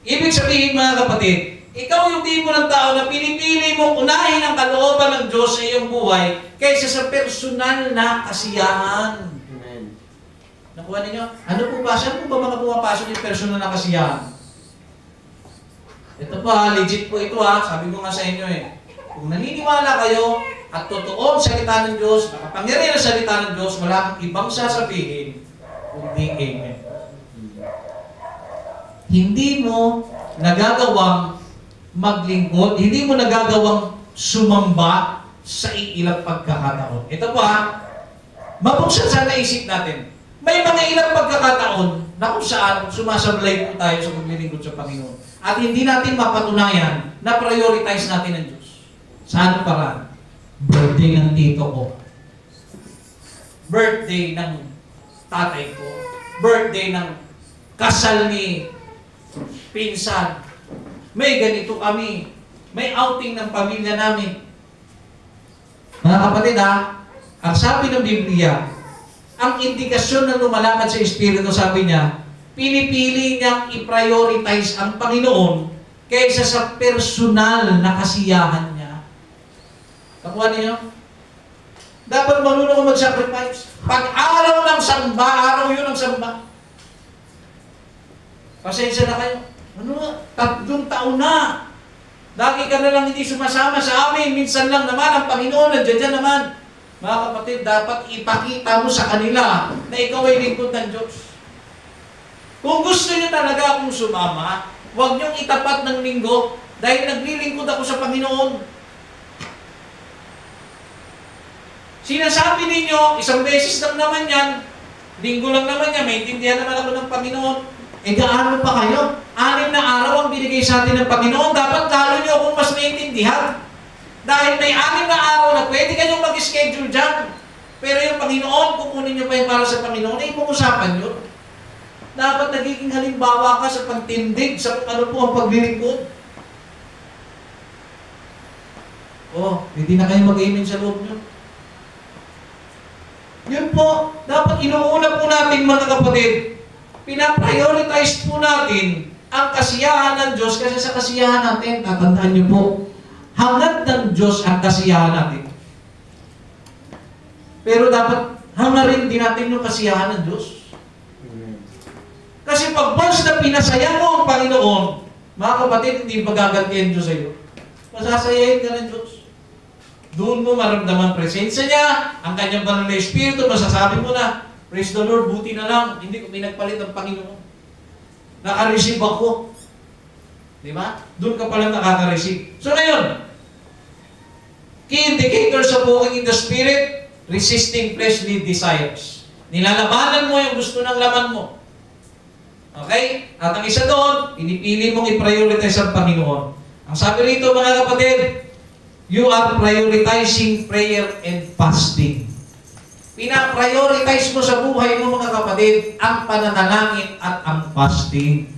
Ibig sabihin mga kapatid, ikaw yung tipo ng tao na pinipili mong unahin ang kalooban ng Diyos sa iyong buhay kaysa sa personal na kasiyahan. Amen. Nakuha ninyo? Ano po ba? Saan po ba mga pumapasok yung personal na kasiyahan? Ito pa, legit po ito sabi ko nga sa inyo Kung naniniwala kayo at totoo ang salita ng Diyos, nakapangyarihan ang salita ng Diyos, wala kang ibang sasabihin, kundi amen. Hindi mo nagagawang maglingkod, hindi mo nagagawang sumamba sa ilang pagkakataon. Ito pa, mabuksan sa naisip natin. May mga ilang pagkakataon na kung saan sumasablay po tayo sa paglilingkod sa Panginoon. At hindi natin mapatunayan na prioritize natin ang Diyos. Saan paraan? Birthday ng tito ko. Birthday ng tatay ko. Birthday ng kasal ni pinsan. May ganito kami. May outing ng pamilya namin. Mga kapatid ang sabi ng Biblia, ang indikasyon na lumalakad sa Espiritu, sabi niya, pinipili niyang i-prioritize ang Panginoon kaysa sa personal na kasiyahan niya. Nakuha niyo? Dapat marunong ko mag-sacrifice. Pag araw ng samba, araw yun ng samba. Pasensya na kayo. 3 taon na. Lagi ka na lang hindi sumasama sa amin. Minsan lang naman ang Panginoon, nandiyan naman. Mga kapatid, dapat ipakita mo sa kanila na ikaw ay lingkod ng Diyos. Kung gusto niyo talaga akong sumama, huwag niyong itapat ng linggo dahil naglilingkod ako sa Panginoon. Sinasabi ninyo, isang beses lang naman yan, linggo lang naman yan, maintindihan naman ako ng Panginoon. Gaano pa kayo? 6 na araw ang binigay sa atin ng Panginoon, dapat lalo niyo akong mas maintindihan. Dahil may 6 na araw na pwede kayong mag-schedule dyan. Pero yung Panginoon, kukunin niyo pa yung para sa Panginoon, ay pag-usapan yun. Dapat nagiging halimbawa ka sa pagtindig, sa ano po ang paglilingkod. Hindi na kayo mag-amen sa loob niyo. Yun po, dapat inuuna po natin mga kapatid, pinaprioritize po natin ang kasiyahan ng Diyos kasi sa kasiyahan natin, tatandaan niyo po, hangad ng Diyos ang kasiyahan natin. Pero dapat hangarin din natin yung kasiyahan ng Diyos. Kasi pag once na pinasaya mo ang Panginoon, mga kapatid, hindi magagantihan Diyos sa iyo. Masasayahin ka ng Diyos. Doon mo maramdaman presensya niya, ang kanyang banal na Espiritu, masasabi mo na, praise the Lord, buti na lang, hindi ko pinagpalit ang Panginoon. Naka-receive ako. Di ba? Doon ka palang nakaka-receive. So ngayon, key indicators of walking in the Spirit, resisting fleshly desires. Nilalabanan mo yung gusto ng laman mo. Okay? At ang isa doon, pinipili mong i-prioritize ang Panginoon. Ang sabi rito mga kapatid, you are prioritizing prayer and fasting. Pina-prioritize mo sa buhay mo mga kapatid ang pananalangin at ang fasting.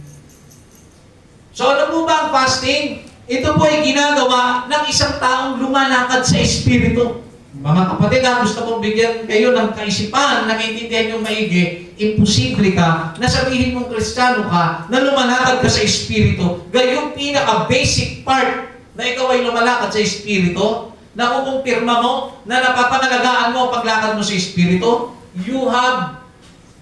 So ano po ba ang fasting? Ito po ay ginagawa ng isang taong lumalakad sa Espiritu. Mga kapatid, gusto kong bigyan kayo ng kaisipan na maintindihan yung maigi. Imposible ka na sabihin mong Kristiyano ka na lumalakad ka sa Espiritu. Gayong pinaka-basic part na ikaw ay lumalakad sa Espiritu, na kukumpirma mo, na napapangalagaan mo ang paglakad mo sa Espiritu, you have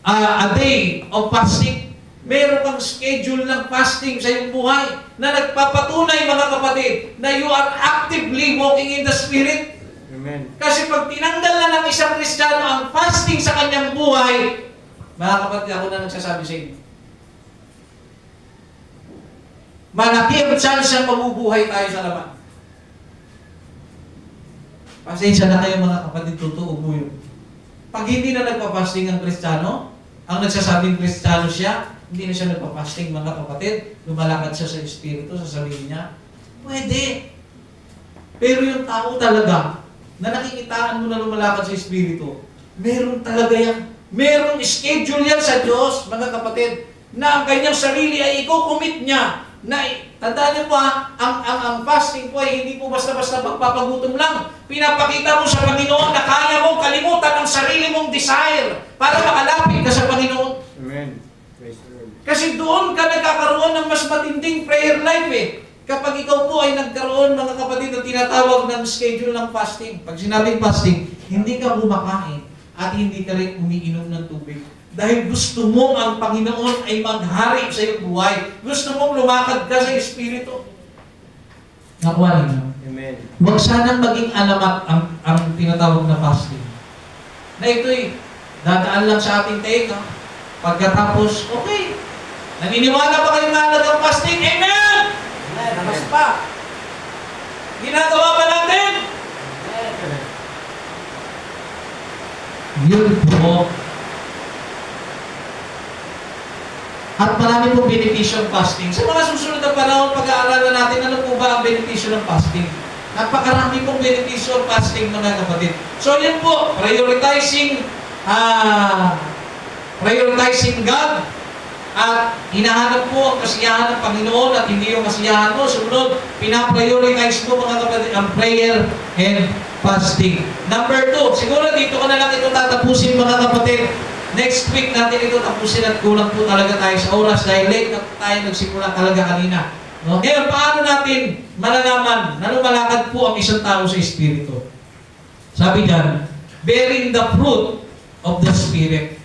a day of fasting. Meron kang schedule ng fasting sa iyong buhay na nagpapatunay, mga kapatid, na you are actively walking in the Spirit. Amen. Kasi pag tinanggal na ng isang Kristiyano ang fasting sa kanyang buhay, mga kapatid, ako na nagsasabi sa inyo, malaki ang chance ang mabubuhay tayo sa laman. Pasensya na kayo mga kapatid, totoo po yun. Pag hindi na nagpa-fasting ang Kristiyano, ang nagsasabing Kristiyano siya, hindi na siya nagpa-fasting mga kapatid, lumalakad siya sa Espiritu, sasabihin niya, pwede. Pero yung tao talaga, na nakikitaan mo na lumalakad sa Espiritu, meron talaga yan. Merong schedule yan sa Diyos, mga kapatid, na ang kanyang sarili ay i-commit niya. Na, tandaan niyo po ang fasting po ay hindi po basta-basta pagpapagutom lang. Pinapakita mo sa Panginoon na kaya mong kalimutan ang sarili mong desire para makalapit ka sa Panginoon. Amen. Praise the Lord. Kasi doon ka nagkakaroon ng mas matinding prayer life Kapag ikaw po ay nagkaroon, mga kapatid, na tinatawag ng schedule ng fasting. Pag sinabing fasting, hindi ka kumakain at hindi ka rin umiinom ng tubig. Dahil gusto mo ang Panginoon ay maghari sa iyong buhay. Gusto mong lumakad ka sa Espiritu. Nakuha ninyo? Amen. Huwag sanang maging alamat ang tinatawag na fasting. Na ito'y dadaan lang sa ating tenga. Pagkatapos, okay. Naniniwala ba kayo na ng fasting? Amen! Namas pa. Ginagawa ba natin? Yun po dami pong benepisyo ng fasting. Sa mga susunod na panahon, pag-aaralan natin ano po ba ang benepisyo ng fasting. Napakarami pong benepisyo ng fasting, mga kapatid. So yun po, prioritizing God, at hinahanap po ang kasiyahan ng Panginoon at hindi yung kasiyahan mo. Sunod, pinaprioritize mo, mga kapatid, ang prayer and fasting. Number 2, siguro dito ko na lang ito tatapusin, mga kapatid. Next week natin ito tapusin at kulang po talaga tayo sa oras dahil late na tayo nagsimula talaga kanina. No? Ngayon, paano natin malalaman na lumalakad po ang isang tao sa Espiritu? Sabi diyan, bearing the fruit of the Spirit.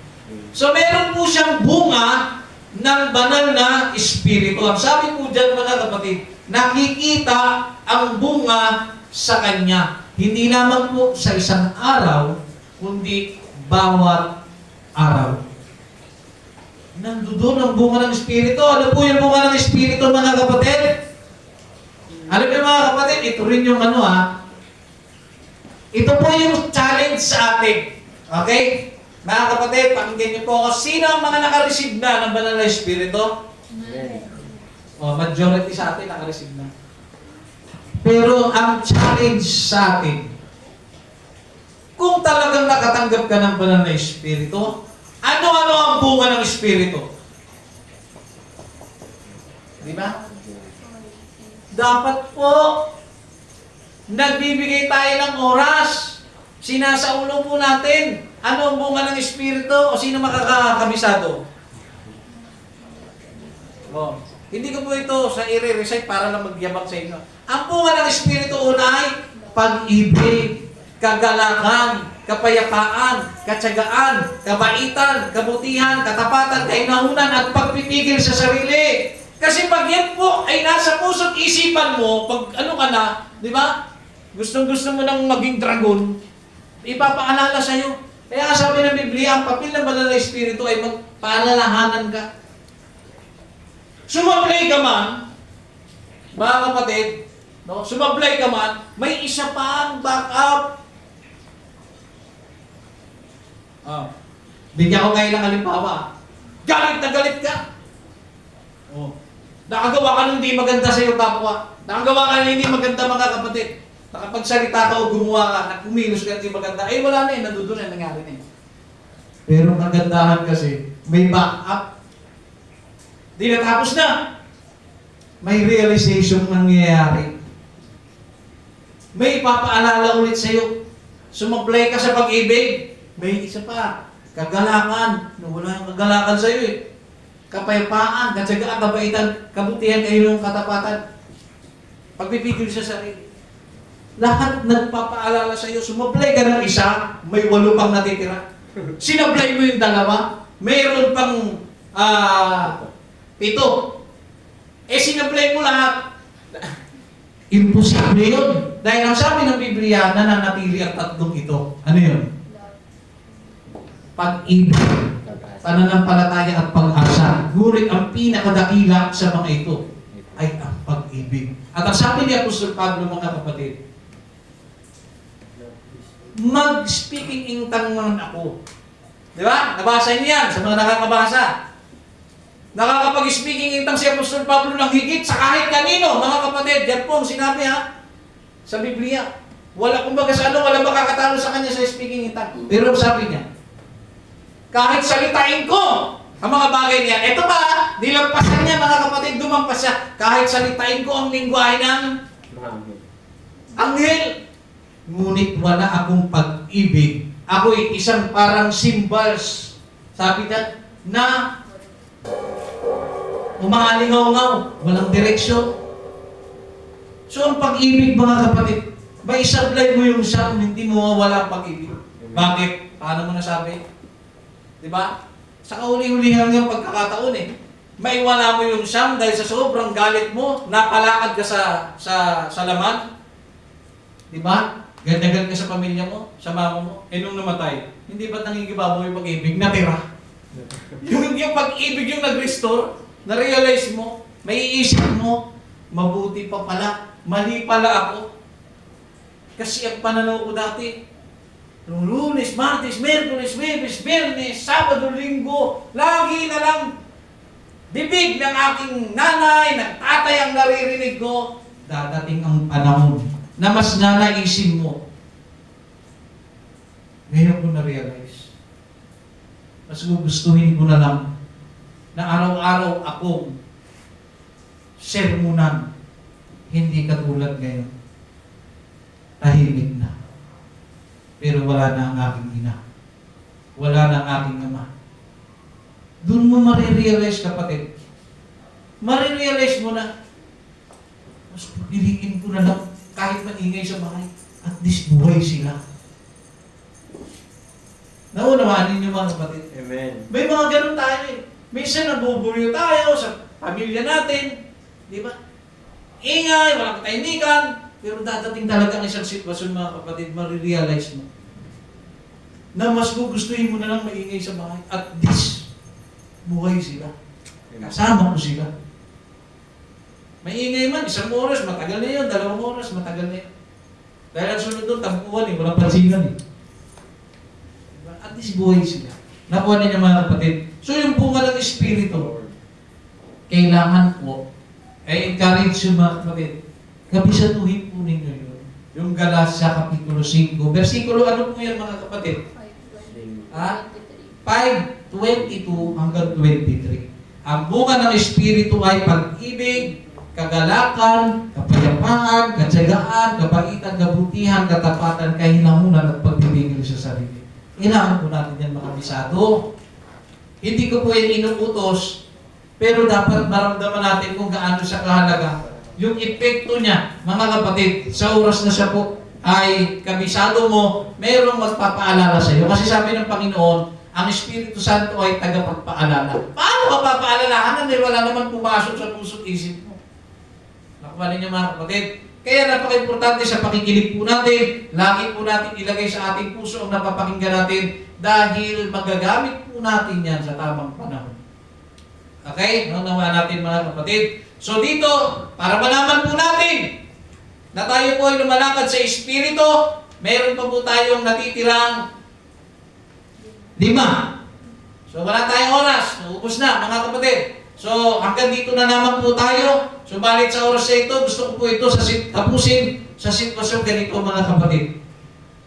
So, meron po siyang bunga ng banal na Espiritu. Ang sabi po diyan, mga kapatid, nakikita ang bunga sa Kanya. Hindi lamang po sa isang araw, kundi bawat araw. Nandoon ang bunga ng Espiritu. Ano po yung bunga ng Espiritu, mga kapatid? Alam niyo, mga kapatid, ito rin yung ito po yung challenge sa atin. Okay? Mga kapatid, pakinggan niyo po ako. Sino ang mga nakareceive na ng banal na Espiritu? Majority sa atin nakareceive na. Pero ang challenge sa atin, kung talagang nakatanggap ka ng banal na Espiritu, ano-ano ang bunga ng Espiritu? Di ba? Dapat po, nagbibigay tayo ng oras. Sinasaulo po natin. Ano ang bunga ng Espiritu? O sino makakabisado? Hindi ko po ito sa i-recite para lang magyabang sa inyo. Ang bunga ng Espiritu unay, pag-ibig, kagalakan, kapayapaan, katsagaan, kabaitan, kabutihan, katapatan, kainahunan, at pagpipigil sa sarili. Kasi pag yan po ay nasa puso't isipan mo, pag ano ka na, di ba? Gustong-gusto mo nang maging dragon, ipapaalala sa'yo. Kaya sabi ng Biblia, ang papel ng banal na Espiritu ay magpaalalahanan ka. Sumablay ka man, mga kapatid, no? Sumablay ka man, may isa pang backup. Bigyan ko kayo ng halimbawa. Galit na galit ka. Nakagawa ka ng hindi maganda sa iyong kapwa. Nakagawa ka ng hindi maganda, mga kapatid. Nakapagsalita ka o gumawa ka, na kumilos ka hindi maganda, eh wala na eh, nandoon na, nangyari na eh. Pero kagandahan kasi, may backup. Di natapos na. May realization nangyayari. May ipapaalala ulit sa iyo. Sumablay ka sa pag-ibig. May isa pa, kagalakan. Wala yung kagalakan sa iyo eh. Kapayapaan, katsagaan, kabaitan, kabutihan, kayo ng katapatan. Pagpipigil sa sarili. Lahat nagpapaalala sa iyo. Sumablay ka ng isa, may 8 pang natitira. Sinablay mo yung 2, mayroon pang 7. Sinablay mo lahat. Imposible yun. Dahil ang sabi ng Biblia, nananatili ang 3 ito. Ano yun? Pag-ibig, pananampalataya at pag-asa. Ngunit ang pinakadakila sa mga ito ay ang pag-ibig. At ang sabi ni Apostol Pablo, mga kapatid, mag-speaking in tongue man ako. Di ba? Nabasa niyo yan sa mga nakakabasa. Nakakapag-speaking in tongue si Apostol Pablo ng higit sa kahit kanino, mga kapatid. Yan po ang sinabi sa Biblia. Wala kumbaga sa wala makakatalo sa kanya sa speaking in tongue. Pero sabi niya, kahit salitain ko ang mga bagay niya. Ito ba, nilampasan niya, mga kapatid, dumampas siya. Kahit salitain ko ang lingwahe ng anghel. Ngunit wala akong pag-ibig. Ako'y isang parang symbols, sabi niya, na umaalingaw-ngaw, walang direksyon. So ang pag-ibig, mga kapatid, may isablay mo yung siyang hindi mo mawala ang pag-ibig. Bakit? Paano mo nasabi? Diba? Sa kauli-ulihan yung pagkakataon eh. Maiwala mo yung siyam dahil sa sobrang galit mo, napalakad ka sa laman. Diba? Gandagan ka sa pamilya mo, sa mama mo. Nung namatay, hindi ba't nangigibabaw yung pag-ibig? Natira. yung pag-ibig yung nag-restore, na-realize mo, may iisip mo, mabuti pa pala, mali pala ako. Kasi ang pananaw ko dati, Lunes, Martes, Miyerkules, Huwebes, Biyernes, Sabado, Linggo, lagi na lang bibig ng aking nanay, ng tatay ang naririnig ko, dadating ang panahon na mas nanaisin mo. Ngayon ko na-realize, mas gugustuhin ko na lang na araw-araw akong sermonan, hindi katulad ngayon. Tahimik na. Pero wala na ang aking ina. Wala na ang aking ama. Doon mo marirealize, kapatid. Marirealize mo na, mas piliin ko na lang kahit maingay sa bahay. At least buhay sila. Naunawaan ninyo mga kapatid. Amen. May mga ganun tayo eh. Minsan nabuburyo tayo sa pamilya natin. Di ba? Ingay, walang katahimikan. Pero dadating talaga ang isang sitwasyon mga kapatid, marirealize mo na mas gugustuhin mo na lang maingay sa bahay. At least, buhay sila. Kasama ko sila. Maingay man, 1 oras, matagal na yun. 2 oras, matagal na yun. Dahil ang sunod doon, tampuan eh. Walang pansinan eh. Diba? At least buhay sila. Nakuha niya mga kapatid. So yung bunga ng Espiritu, kailangan po, ay encourage yung mga kapatid. Kabisatuhin po ninyo yun. Yung Galatia Kapitulo 5. Versikulo, ano po yan mga kapatid? 5:22 hanggang 23. Ang bunga ng Espiritu ay pag-ibig, kagalakan, kapayapaan, katsagaan, kabaitan, kabutihan, katapatan, kahinahunan at pagpipigil sa sarili. Kailangan po natin yan makabisado. Hindi ko po yan inuutos, pero dapat maramdaman natin kung gaano siya kahalaga. Yung epekto niya, mga kapatid, sa oras na siya po ay kabisado mo, mayroong magpapaalala sa iyo. Kasi sabi ng Panginoon, ang Espiritu Santo ay tagapagpaalala. Paano ka papaalalahanan dahil wala naman pumasok sa puso't isip mo? Nakuha ninyo mga kapatid. Kaya napaka-importante sa pakikinig po natin, lagi po natin ilagay sa ating puso ang napapakinggan natin dahil magagamit po natin yan sa tamang panahon. Okay? Naunawaan natin mga kapatid. So dito, para malaman po natin na tayo po ay lumalakad sa Espiritu, meron pa po tayong natitirang 5. So wala tayong oras. Naubos na mga kapatid. So hanggang dito na naman po tayo. Subalit sa oras na ito, gusto ko po ito tapusin sa sitwasyon ganito mga kapatid.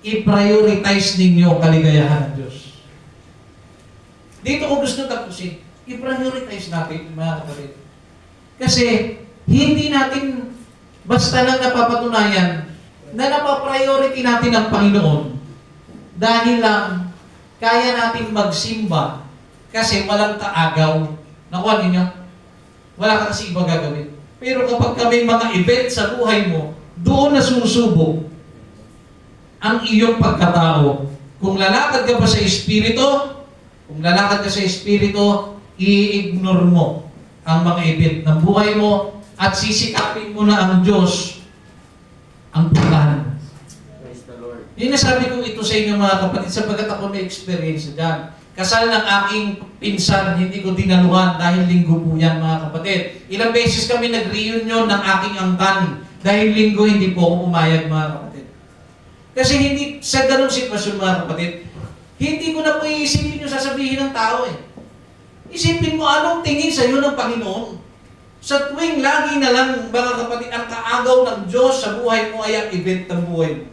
I-prioritize ninyo kaligayahan ng Diyos. Dito ko gusto tapusin. I-prioritize natin mga kapatid. Kasi hindi natin basta lang napapatunayan na napapriority natin ang Panginoon dahil lang kaya natin magsimba kasi walang kaagaw. Nakuha ninyo? Wala ka kasi iba gagawin. Pero kapag may mga event sa buhay mo, doon na susubok ang iyong pagkatao. Kung lalakad ka pa sa Espiritu, i-ignore mo ang mga event ng buhay mo at sisikapin mo na ang Diyos ang puntahan. Praise the Lord. Yung nasabi ko ito sa inyo mga kapatid sapagkat ako may experience dyan. Kasal ng aking pinsan, hindi ko dinaluhan dahil linggo po yan mga kapatid. Ilang beses kami nag-reunion ng aking angkan dahil linggo hindi po ako umayag mga kapatid. Kasi hindi sa ganung sitwasyon mga kapatid, hindi ko na po iisipin yung sasabihin ng tao eh. Isipin mo anong tingin sa iyo ng Panginoon. Sa tuwing lagi na lang mga kapatid, ang kaagaw ng Diyos sa buhay mo ay ang event ng buhay mo.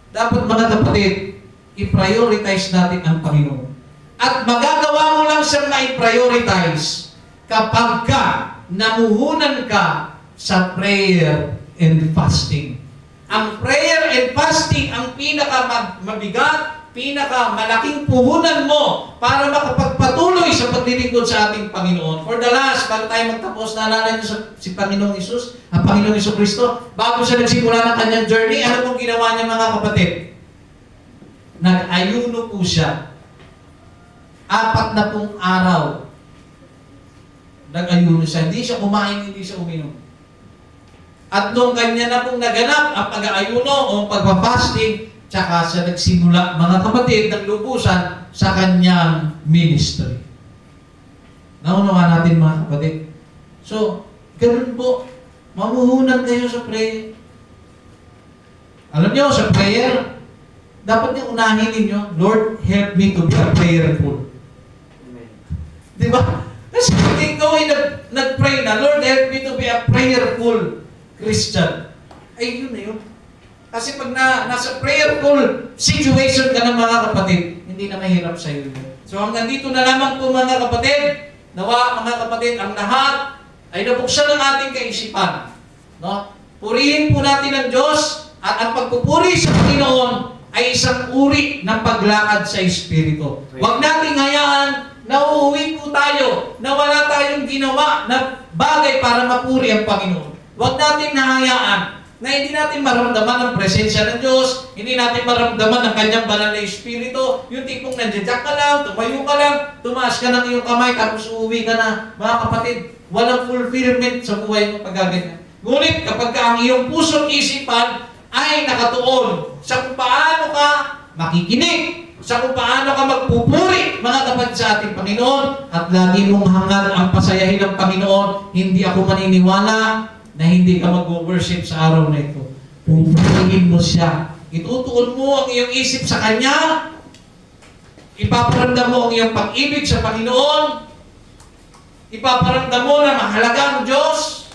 Dapat mga kapatid, i-prioritize natin ang Panginoon. At magagawa mo lang siyang na-prioritize kapag ka namuhunan ka sa prayer and fasting. Ang prayer and fasting ang pinaka-mabigat, pinaka-malaking puhunan mo para makapagpatuloy sa paglilingkod sa ating Panginoon. For the last, bago tayo magtapos, naalala niyo si Panginoong Isus, ang Panginoong Jesucristo, bago siya nagsimula ng kanyang journey, ano pong ginawa niya mga kapatid? Nag-ayuno po siya. 40 araw. Nag-ayuno siya. Hindi siya kumain, hindi siya uminom. At nung kanya na pong naganap ang pag-aayuno o pagpapasting, tsaka siya nagsimula, mga kapatid, ng lubusan sa kanyang ministry. Naunawa natin mga kapatid. So, ganun po. Mamuhunan kayo sa prayer. Alam niyo, sa prayer, dapat niyo unahin ninyo, Lord, help me to be a prayerful. Di ba? Kasi kung ikaw ay nag-pray na, Lord, help me to be a prayerful Christian. Ay, yun na yun. Kasi pag nasa prayerful situation ka ng mga kapatid, hindi na mahirap sa iyo. So hanggang dito na lamang po mga kapatid, nawa mga kapatid, ang lahat ay nabuksan ng ating kaisipan. No? Purihin po natin ang Diyos at ang pagpupuri sa Panginoon ay isang uri ng paglakad sa Espiritu. Huwag nating hayaan na uuwi po tayo na wala tayong ginawa na bagay para mapuri ang Panginoon. Huwag nating nahayaan na hindi natin maramdaman ang presensya ng Diyos, hindi natin maramdaman ang kanyang banal na Espiritu, yung tipong nandiyan ka lang, tumayo ka lang, tumaas ka ng iyong kamay, tapos uuwi ka na. Mga kapatid, walang fulfillment sa buhay mo pagkaganyan. Ngunit kapag ang iyong puso't isipan ay nakatuon sa kung paano ka makikinig, sa kung paano ka magpupuri, mga kapatid, sa ating Panginoon, at lagi mong hangad ang pasayahin ng Panginoon, hindi ako maniniwala na hindi ka mag-worship sa araw na ito. Pupurihin mo siya. Itutuon mo ang iyong isip sa Kanya. Ipaparamdam mo ang iyong pag-ibig sa Panginoon. Ipaparamdam mo na mahalaga ang Diyos.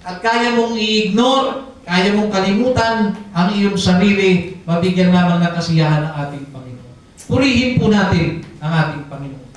At kaya mong i-ignore, kaya mong kalimutan ang iyong sarili, mabigyan lamang ng kasiyahan ng ating Panginoon. Purihin po natin ang ating Panginoon.